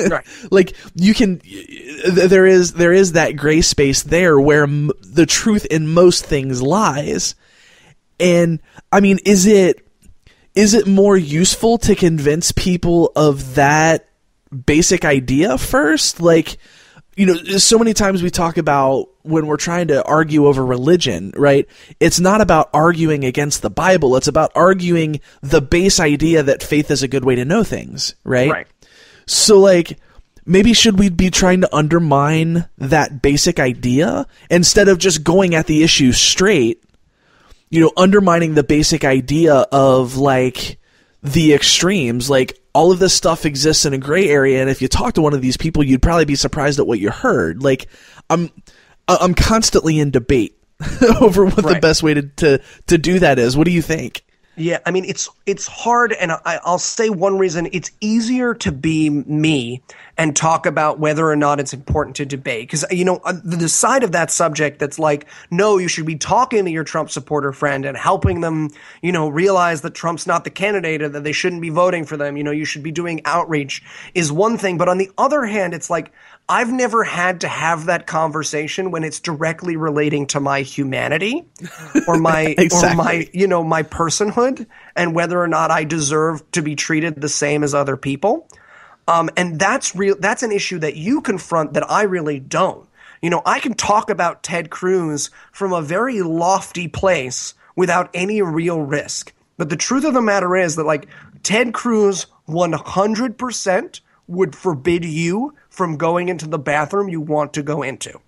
Right.
Like, you can, there is that gray space there where the truth in most things lies. And I mean, is it more useful to convince people of that basic idea first? Like, you know, so many times we talk about when we're trying to argue over religion, right? It's not about arguing against the Bible. It's about arguing the base idea that faith is a good way to know things, right?
Right.
So, like, maybe should we be trying to undermine that basic idea instead of just going at the issue straight, you know, undermining the basic idea of, like, the extremes? Like, all of this stuff exists in a gray area, and if you talk to one of these people, you'd probably be surprised at what you heard. Like, I'm constantly in debate over what the best way to do that is. What do you think?
Yeah, I mean, it's hard, and I'll say one reason. It's easier to be me and talk about whether or not it's important to debate. Because, you know, the side of that subject that's like, no, you should be talking to your Trump supporter friend and helping them, you know, realize that Trump's not the candidate and that they shouldn't be voting for them. You know, you should be doing outreach is one thing. But on the other hand, it's like, I've never had to have that conversation when it's directly relating to my humanity or my
Exactly.
or my, you know, my personhood and whether or not I deserve to be treated the same as other people. And that's an issue that you confront that I really don't. You know, I can talk about Ted Cruz from a very lofty place without any real risk. But the truth of the matter is that, like, Ted Cruz 100% would forbid you from going into the bathroom you want to go into.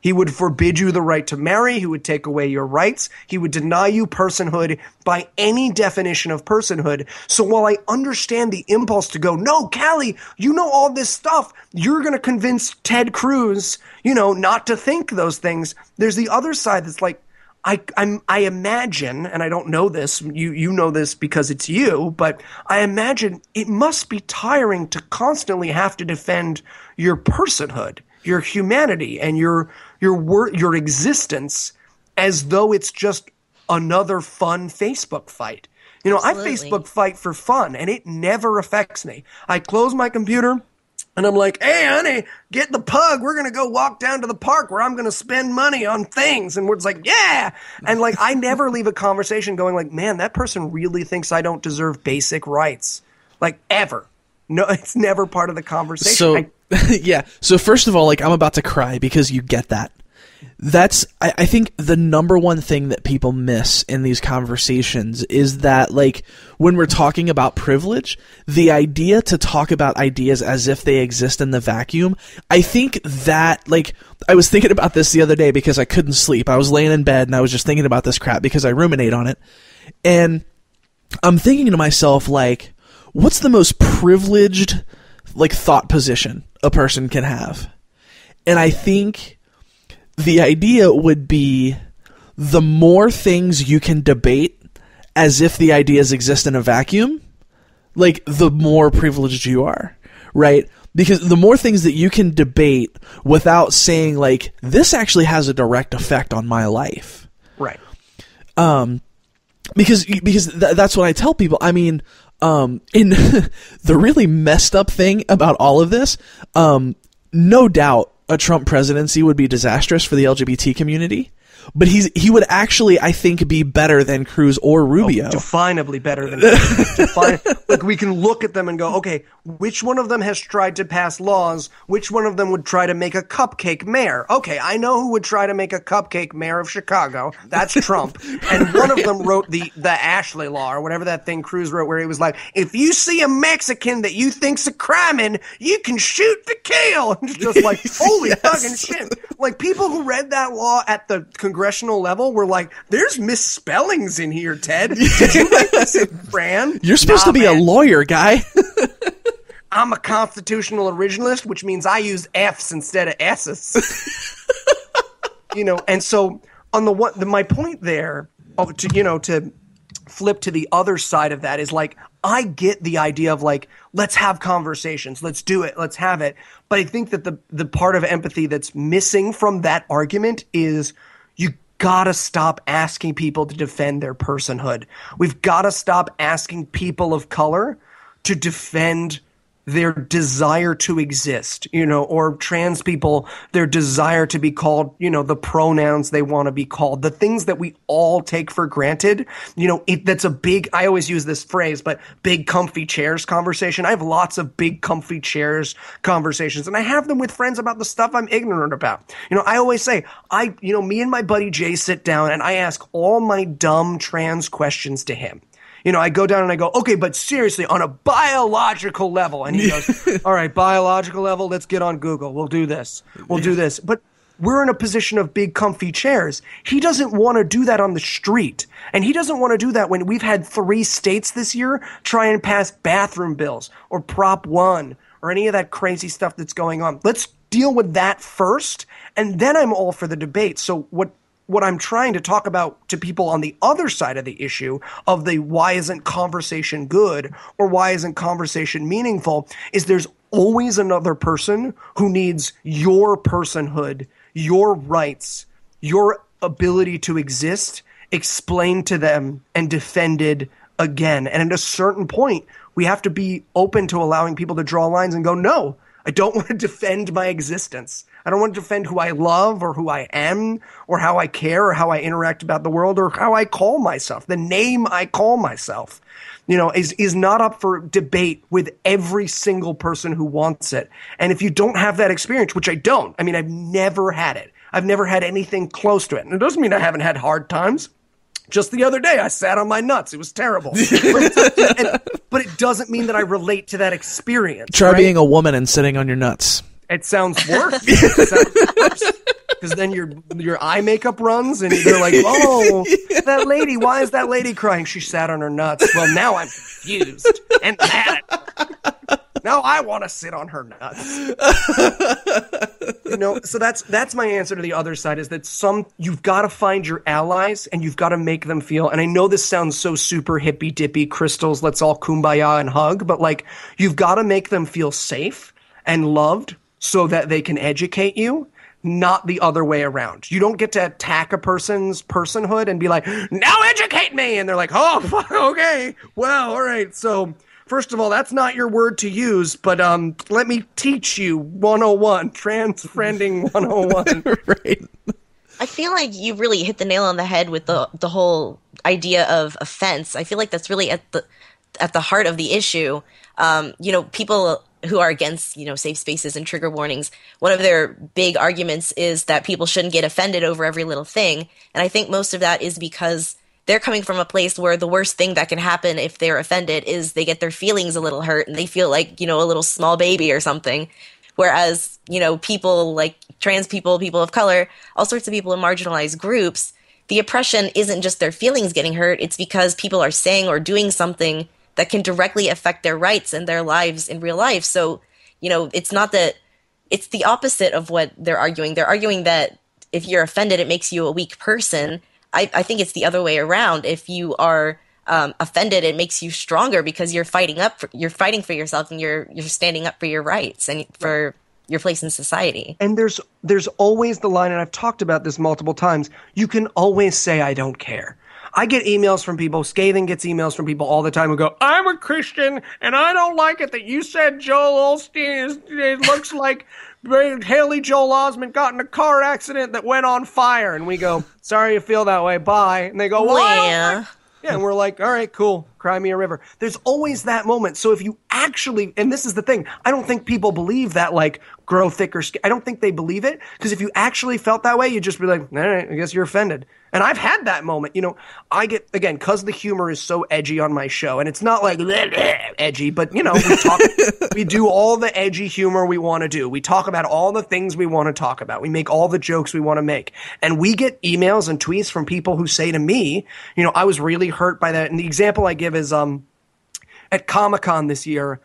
He would forbid you the right to marry. He would take away your rights. He would deny you personhood by any definition of personhood. So while I understand the impulse to go, no, Callie, you know all this stuff, you're going to convince Ted Cruz, you know, not to think those things. There's the other side that's like, I imagine, and I don't know this, you know this because it's you, but I imagine it must be tiring to constantly have to defend your personhood, your humanity, and your existence as though it's just another fun Facebook fight. You know,
Absolutely.
I Facebook fight for fun, and it never affects me. I close my computer, and I'm like, hey, honey, get the pug. We're going to go walk down to the park where I'm going to spend money on things. And we're just like, yeah. And, like, I never leave a conversation going like, man, that person really thinks I don't deserve basic rights. Like, ever. No, it's never part of the conversation.
So, yeah. So first of all, like, I'm about to cry because you get that. That's, I think, the number one thing that people miss in these conversations is that, like, when we're talking about privilege, the idea to talk about ideas as if they exist in the vacuum, I think that, like, I was thinking about this the other day because I couldn't sleep. I was laying in bed and I was just thinking about this crap because I ruminate on it. And I'm thinking to myself, like, what's the most privileged, like, thought position a person can have? And I think the idea would be the more things you can debate as if the ideas exist in a vacuum, like, the more privileged you are, right? Because the more things that you can debate without saying, like, this actually has a direct effect on my life.
Right.
Because that's what I tell people. I mean, in the really messed up thing about all of this, no doubt a Trump presidency would be disastrous for the LGBT community, but he would actually, I think, be better than Cruz or Rubio.
Definably better than like, we can look at them and go, okay, which one of them has tried to pass laws? Which one of them would try to make a cupcake mayor? Okay, I know who would try to make a cupcake mayor of Chicago. That's Trump. And one of them wrote the Ashley Law, or whatever that thing Cruz wrote, where he was like, if you see a Mexican that you think's a crimin', you can shoot to kill. And it's just like, holy fucking shit. Like, people who read that law at the congressional congressional level, we're like, there's misspellings in here, Ted. Did you write this in Fran?
You're supposed to be a lawyer, guy.
I'm a constitutional originalist, which means I use F's instead of S's. And so on my point there, to flip to the other side of that is like, I get the idea of like, let's have conversations, let's do it, let's have it. But I think that the part of empathy that's missing from that argument is you gotta stop asking people to defend their personhood. We've gotta stop asking people of color to defend their desire to exist, or trans people, their desire to be called, the pronouns they want to be called, the things that we all take for granted. That's a big, I always use this phrase, but big comfy chairs conversation. I have lots of big comfy chairs conversations, and I have them with friends about the stuff I'm ignorant about. I always say, me and my buddy Jay sit down and I ask all my dumb trans questions to him. I go down and I go, okay, but seriously, on a biological level. And he goes, all right, biological level, let's get on Google. We'll do this. We'll do this. But we're in a position of big comfy chairs. He doesn't want to do that on the street. And he doesn't want to do that when we've had 3 states this year try and pass bathroom bills or Prop 1 or any of that crazy stuff that's going on. Let's deal with that first, and then I'm all for the debate. So what I'm trying to talk about to people on the other side of the issue of the why isn't conversation good or why isn't conversation meaningful is there's always another person who needs your personhood, your rights, your ability to exist explained to them and defended again. And at a certain point, we have to be open to allowing people to draw lines and go, no, I don't want to defend my existence. I don't want to defend who I love or who I am or how I care or how I interact about the world or how I call myself. The name I call myself, is not up for debate with every single person who wants it. And if you don't have that experience, which I don't, I've never had it. I've never had anything close to it. And it doesn't mean I haven't had hard times. Just the other day, I sat on my nuts. It was terrible. But it doesn't mean that I relate to that experience.
Try being a woman and sitting on your nuts.
It sounds worse. Because then your eye makeup runs and they're like, oh, that lady, why is that lady crying? She sat on her nuts. Well, now I'm confused and mad at her. Now I want to sit on her nuts. So that's my answer to the other side is that you've got to find your allies and you've got to make them feel, and I know this sounds so super hippy dippy, crystals, let's all kumbaya and hug, but like you've got to make them feel safe and loved so that they can educate you, not the other way around. You don't get to attack a person's personhood and be like, now educate me. And they're like, oh, okay. Well, all right. So first of all, that's not your word to use, but let me teach you 101, trans-friending 101.
Right.
I feel like you really hit the nail on the head with the whole idea of offense. I feel like that's really at the heart of the issue. People who are against, safe spaces and trigger warnings, one of their big arguments is that people shouldn't get offended over every little thing. And I think most of that is because they're coming from a place where the worst thing that can happen if they're offended is they get their feelings a little hurt and they feel like, a little small baby or something. Whereas, people like trans people, people of color, all sorts of people in marginalized groups, the oppression isn't just their feelings getting hurt. It's because people are saying or doing something that can directly affect their rights and their lives in real life. So, it's not that it's the opposite of what they're arguing. They're arguing that if you're offended, it makes you a weak person. I think it's the other way around. If you are offended, it makes you stronger because you're fighting for yourself and you're standing up for your rights and for your place in society.
And there's always the line, and I've talked about this multiple times, you can always say, I don't care. I get emails from people, Scathing gets emails from people all the time who go, I'm a Christian, and I don't like it that you said Joel Osteen it looks like Haley Joel Osment got in a car accident that went on fire. And we go, sorry you feel that way, bye. And they go, well,
yeah.
Yeah, and we're like, all right, cool. cry me a river. There's always that moment. So if you actually, and this is the thing, I don't think people believe that, like, grow thicker skin. I don't think they believe it, because if you actually felt that way, you'd just be like, all right, I guess you're offended. And I've had that moment. You know, I get, again, because the humor is so edgy on my show, and it's not like edgy, but, you know, we do all the edgy humor we want to do. We talk about all the things we want to talk about. We make all the jokes we want to make. And we get emails and tweets from people who say to me, you know, I was really hurt by that. And the example I give is at Comic-Con this year,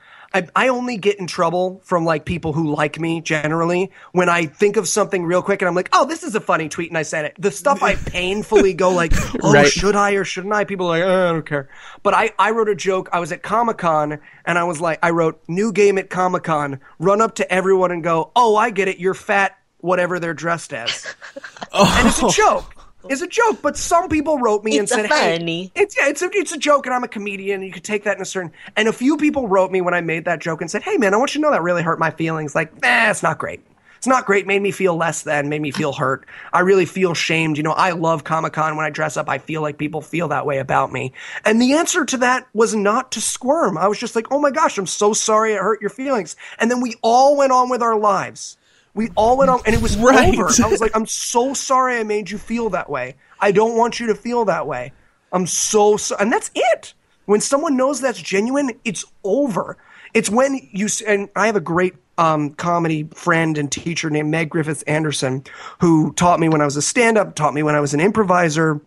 I only get in trouble from, like, people who like me generally when I think of something real quick and I'm like, oh, this is a funny tweet, and I said it. The stuff I painfully go like, oh, right. Should I or shouldn't I? People are like, oh, I don't care. But I wrote a joke. I was at Comic-Con and I was like, I wrote, new game at Comic-Con, run up to everyone and go, oh, I get it, you're fat, whatever they're dressed as. And it's a joke. It's a joke, but some people wrote me and said,
funny.
"Hey, it's a joke, and I'm a comedian, and you could take that in a certain." And a few people wrote me when I made that joke and said, "Hey, man, I want you to know that really hurt my feelings." Like, it's not great. It's not great. Made me feel less than. Made me feel hurt. I really feel shamed. You know, I love Comic-Con. When I dress up, I feel like people feel that way about me. And the answer to that was not to squirm. I was just like, "Oh my gosh, I'm so sorry it hurt your feelings." And then we all went on with our lives. We all went on, and it was
right.
over. I was like, I'm so sorry I made you feel that way. I don't want you to feel that way. I'm so sorry. And that's it. When someone knows that's genuine, it's over. It's when you, and I have a great comedy friend and teacher named Meg Griffiths Anderson, who taught me when I was a stand-up, taught me when I was an improviser,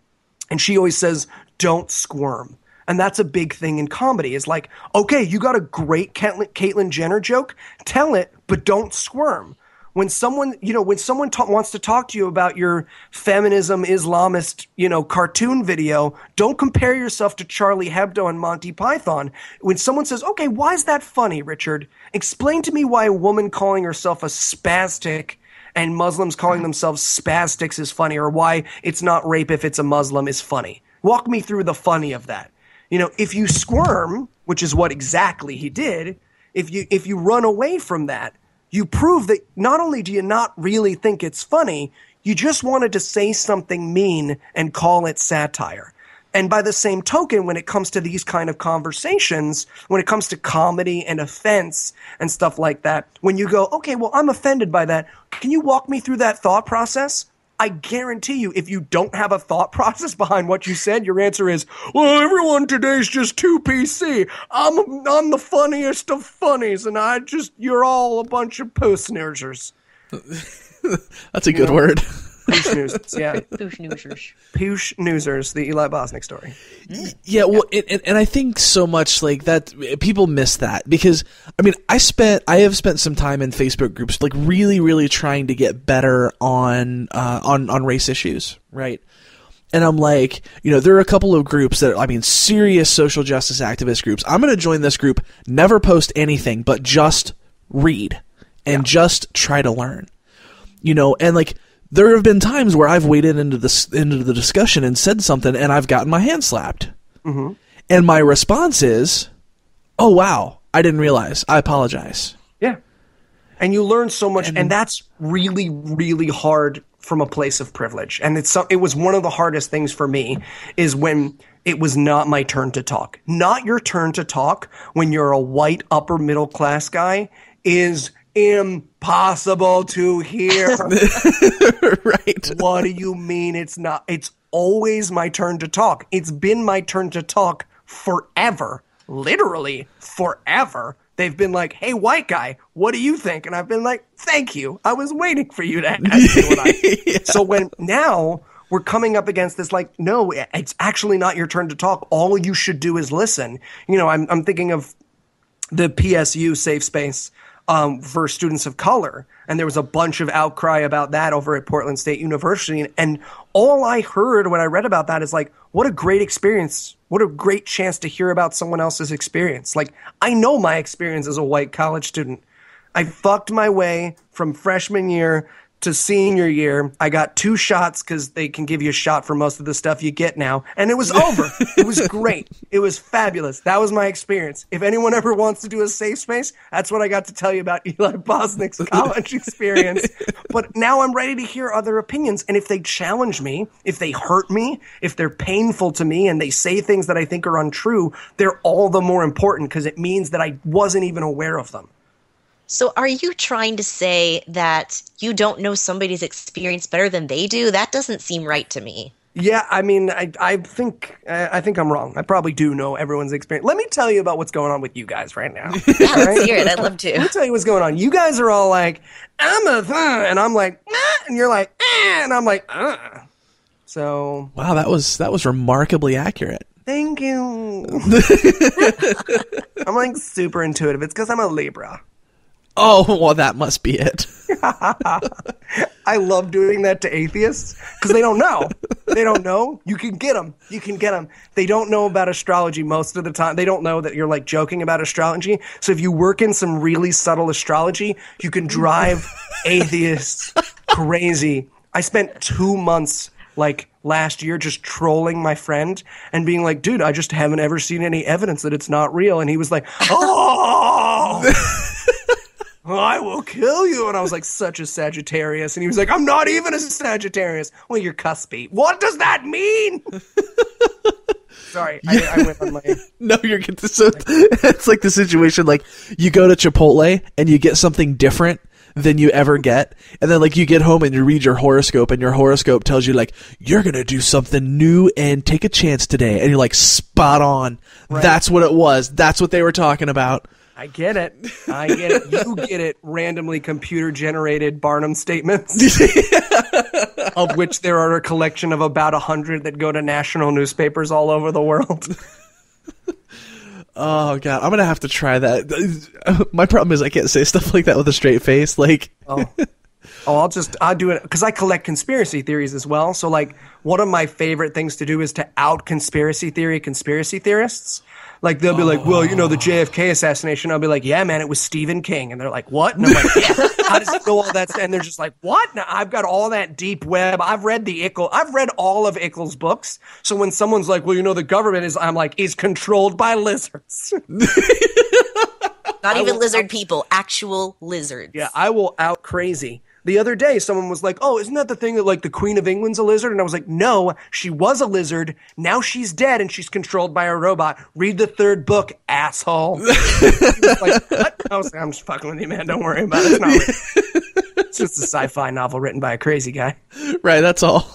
and she always says, don't squirm. And that's a big thing in comedy, is like, okay, you got a great Caitlyn Jenner joke, tell it, but don't squirm. When someone, wants to talk to you about your feminism, Islamist, cartoon video, don't compare yourself to Charlie Hebdo and Monty Python. When someone says, okay, why is that funny, Richard? Explain to me why a woman calling herself a spastic and Muslims calling themselves spastics is funny, or why it's not rape if it's a Muslim is funny. Walk me through the funny of that. If you squirm, which is what exactly he did, if you run away from that, you prove that not only do you not really think it's funny, you just wanted to say something mean and call it satire. And by the same token, when it comes to these kind of conversations, when it comes to comedy and offense and stuff like that, when you go, okay, well, I'm offended by that, can you walk me through that thought process? I guarantee you, if you don't have a thought process behind what you said, your answer is, well, everyone today's just too PC. I'm the funniest of funnies, and you're all a bunch of puss snoozers.
That's a good word.
Poosh snoozers, yeah.
Poosh snoozers.
Poosh snoozers, the Eli Bosnick story.
Yeah, well, and I think so much like that people miss that, because I mean, I have spent some time in Facebook groups, like really, really trying to get better on race issues, right? And I'm like, there are a couple of groups that, I mean, serious social justice activist groups. I'm going to join this group, never post anything, but just read and just try to learn, and like, there have been times where I've waded into the discussion and said something, and I've gotten my hand slapped. Mm-hmm. And my response is, oh, wow, I didn't realize. I apologize.
Yeah. And you learn so much, and that's really, really hard from a place of privilege. And it was one of the hardest things for me, is when it was not my turn to talk. Not your turn to talk when you're a white upper middle class guy is impossible to hear.
Right.
What do you mean it's not? It's always my turn to talk. It's been my turn to talk forever. Literally forever. They've been like, hey, white guy, what do you think? And I've been like, thank you. I was waiting for you to ask me what yeah. So when now we're coming up against this, like, no, it's actually not your turn to talk. All you should do is listen. I'm thinking of the PSU safe space for students of color. And there was a bunch of outcry about that over at Portland State University. And all I heard when I read about that is like, what a great experience. What a great chance to hear about someone else's experience. Like, I know my experience as a white college student. I fucked my way from freshman year to senior year, I got 2 shots because they can give you a shot for most of the stuff you get now. And it was over. It was great. It was fabulous. That was my experience. If anyone ever wants to do a safe space, that's what I got to tell you about Eli Bosnick's college experience. But now I'm ready to hear other opinions. And if they challenge me, if they hurt me, if they're painful to me and they say things that I think are untrue, they're all the more important because it means that I wasn't even aware of them.
So are you trying to say that you don't know somebody's experience better than they do? That doesn't seem right to me.
Yeah, I mean, I think I'm wrong. I probably do know everyone's experience. Let me tell you about what's going on with you guys right now.
Yeah, let's hear it. I'd love to.
Let me tell you what's going on. You guys are all like, I'm a and I'm like, and you're like, and I'm like, So
wow, that was remarkably accurate.
Thank you. I'm like super intuitive. It's because I'm a Libra.
Oh, well, that must be it.
I love doing that to atheists because they don't know. They don't know. You can get them. You can get them. They don't know about astrology most of the time. They don't know that you're like joking about astrology. So if you work in some really subtle astrology, you can drive atheists crazy. I spent 2 months like last year just trolling my friend and being like, dude, I just haven't ever seen any evidence that it's not real. And he was like, oh, I will kill you. And I was like, such a Sagittarius. And he was like, I'm not even a Sagittarius. Well, you're cuspy. What does that mean? Sorry, I went on my...
No, you're good. So it's like the situation, like you go to Chipotle and you get something different than you ever get. And then like you get home and you read your horoscope and your horoscope tells you like, you're going to do something new and take a chance today. And you're like, spot on. Right. That's what it was. That's what they were talking about.
I get it. I get it. You get it. Randomly computer-generated Barnum statements, of which there are a collection of about 100 that go to national newspapers all over the world.
Oh, God. I'm going to have to try that. My problem is I can't say stuff like that with a straight face. Like,
I'll do it because I collect conspiracy theories as well. So, like, one of my favorite things to do is to out conspiracy theorists. Like, they'll be like, well, you know, the JFK assassination. I'll be like, yeah, man, it was Stephen King. And they're like, what? And I'm like, yeah, how does it know all that? And they're just like, what? Now, I've got all that deep web. I've read all of Ickles' books. So when someone's like, well, you know, the government is controlled by lizards.
Not even lizard people, actual lizards.
Yeah, I will out crazy. The other day, someone was like, oh, isn't that the thing that, like, the Queen of England's a lizard? And I was like, no, she was a lizard. Now she's dead and she's controlled by a robot. Read the 3rd book, asshole. He was like, what? I was like, I'm just fucking with you, man. Don't worry about it. It's not real. It's just a sci-fi novel written by a crazy guy.
Right, that's all.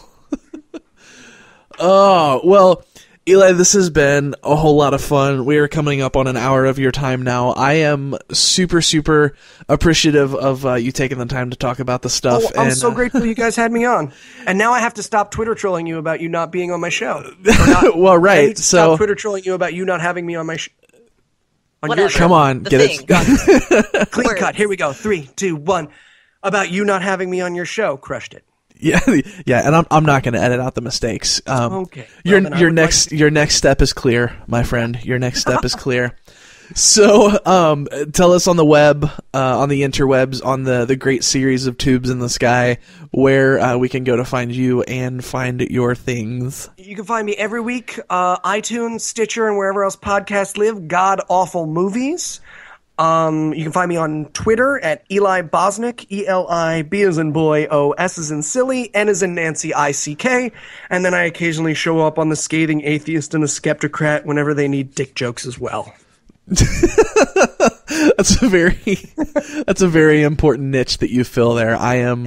Oh, well, Eli, this has been a whole lot of fun. We are coming up on an hour of your time now. I am super, super appreciative of you taking the time to talk about the stuff.
Oh, I'm so grateful you guys had me on. And now I have to stop Twitter trolling you about you not being on my show.
Well, right.
Stop Twitter trolling you about you not having me on my show.
Come on, get it.
Clean cut. Here we go. 3, 2, 1. About you not having me on your show. Crushed it.
Yeah, and I'm not going to edit out the mistakes.
Okay.
Your next step is clear, my friend. Your next step is clear. So, tell us on the web, on the interwebs, on the great series of tubes in the sky, where we can go to find you and find your things.
You can find me every week, iTunes, Stitcher, and wherever else podcasts live. God Awful Movies. You can find me on Twitter at Eli Bosnick, E-L-I-B as in boy, O, S as in silly, N as in Nancy, I-C-K, and then I occasionally show up on the Scathing Atheist and the Skeptocrat whenever they need dick jokes as well.
That's a very important niche that you fill there. I'm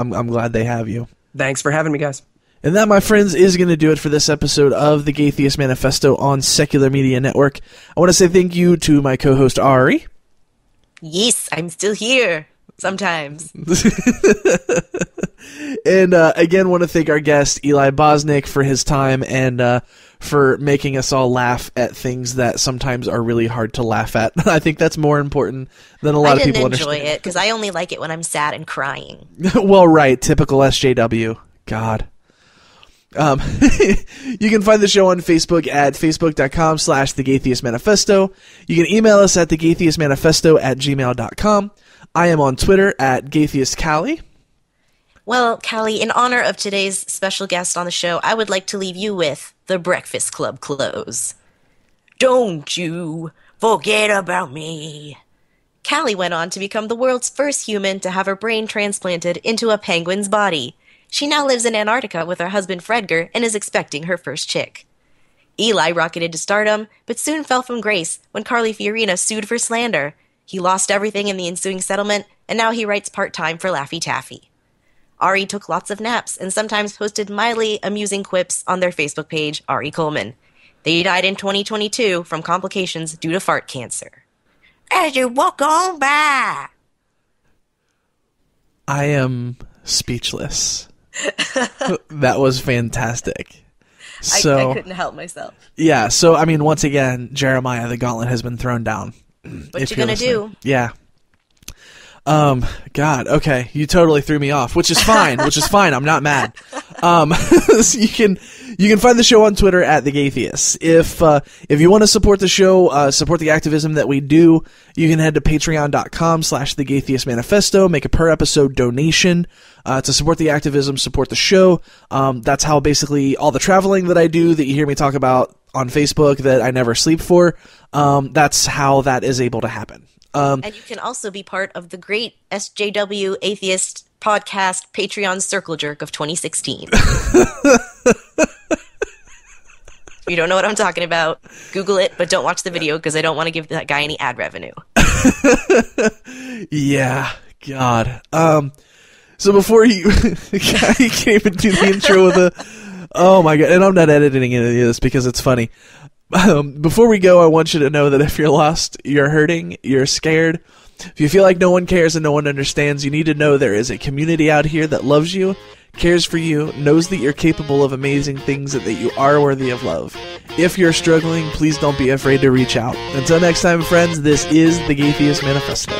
glad they have you.
Thanks for having me, guys.
And that, my friends, is going to do it for this episode of the Atheist Manifesto on Secular Media Network. I want to say thank you to my co-host, Ari.
Yes, I'm still here. Sometimes.
And again, want to thank our guest, Eli Bosnick, for his time and for making us all laugh at things that sometimes are really hard to laugh at. I think that's more important than a lot of people understand.
I didn't enjoy it because I only like it when I'm sad and crying.
Well, right. Typical SJW. God. You can find the show on Facebook at facebook.com/thegaytheistmanifesto. You can email us at thegaytheistmanifesto@gmail.com. I am on Twitter at GaytheistCallie.
Well, Callie, in honor of today's special guest on the show, I would like to leave you with the Breakfast Club close. Don't you forget about me. Callie went on to become the world's first human to have her brain transplanted into a penguin's body. She now lives in Antarctica with her husband Fredger and is expecting her first chick. Eli rocketed to stardom, but soon fell from grace when Carly Fiorina sued for slander. He lost everything in the ensuing settlement, and now he writes part-time for Laffy Taffy. Ari took lots of naps and sometimes posted mildly amusing quips on their Facebook page, Ari Coleman. They died in 2022 from complications due to fart cancer. As you walk on by.
I am speechless. That was fantastic. So,
I couldn't help myself.
Yeah, so, I mean, once again, Jeremiah, the gauntlet has been thrown down.
What you gonna do?
Yeah. God, okay, you totally threw me off, which is fine, I'm not mad. So you can find the show on Twitter at The Atheists. If you want to support the show, support the activism that we do, you can head to patreon.com/The Atheist Manifesto, make a per episode donation, to support the activism, support the show. That's how basically all the traveling that I do, that you hear me talk about on Facebook, that I never sleep for, that's how that is able to happen.
And you can also be part of the great SJW Atheist podcast Patreon Circle Jerk of 2016. If you don't know what I'm talking about, Google it, but don't watch the video because I don't want to give that guy any ad revenue.
Yeah, God. So before you can't even do the intro with oh my God, and I'm not editing any of this because it's funny. Before we go, I want you to know that if you're lost, you're hurting, you're scared, if you feel like no one cares and no one understands, you need to know there is a community out here that loves you, cares for you, knows that you're capable of amazing things, and that you are worthy of love. If you're struggling, please don't be afraid to reach out. Until next time, friends, this is The Atheist Manifesto.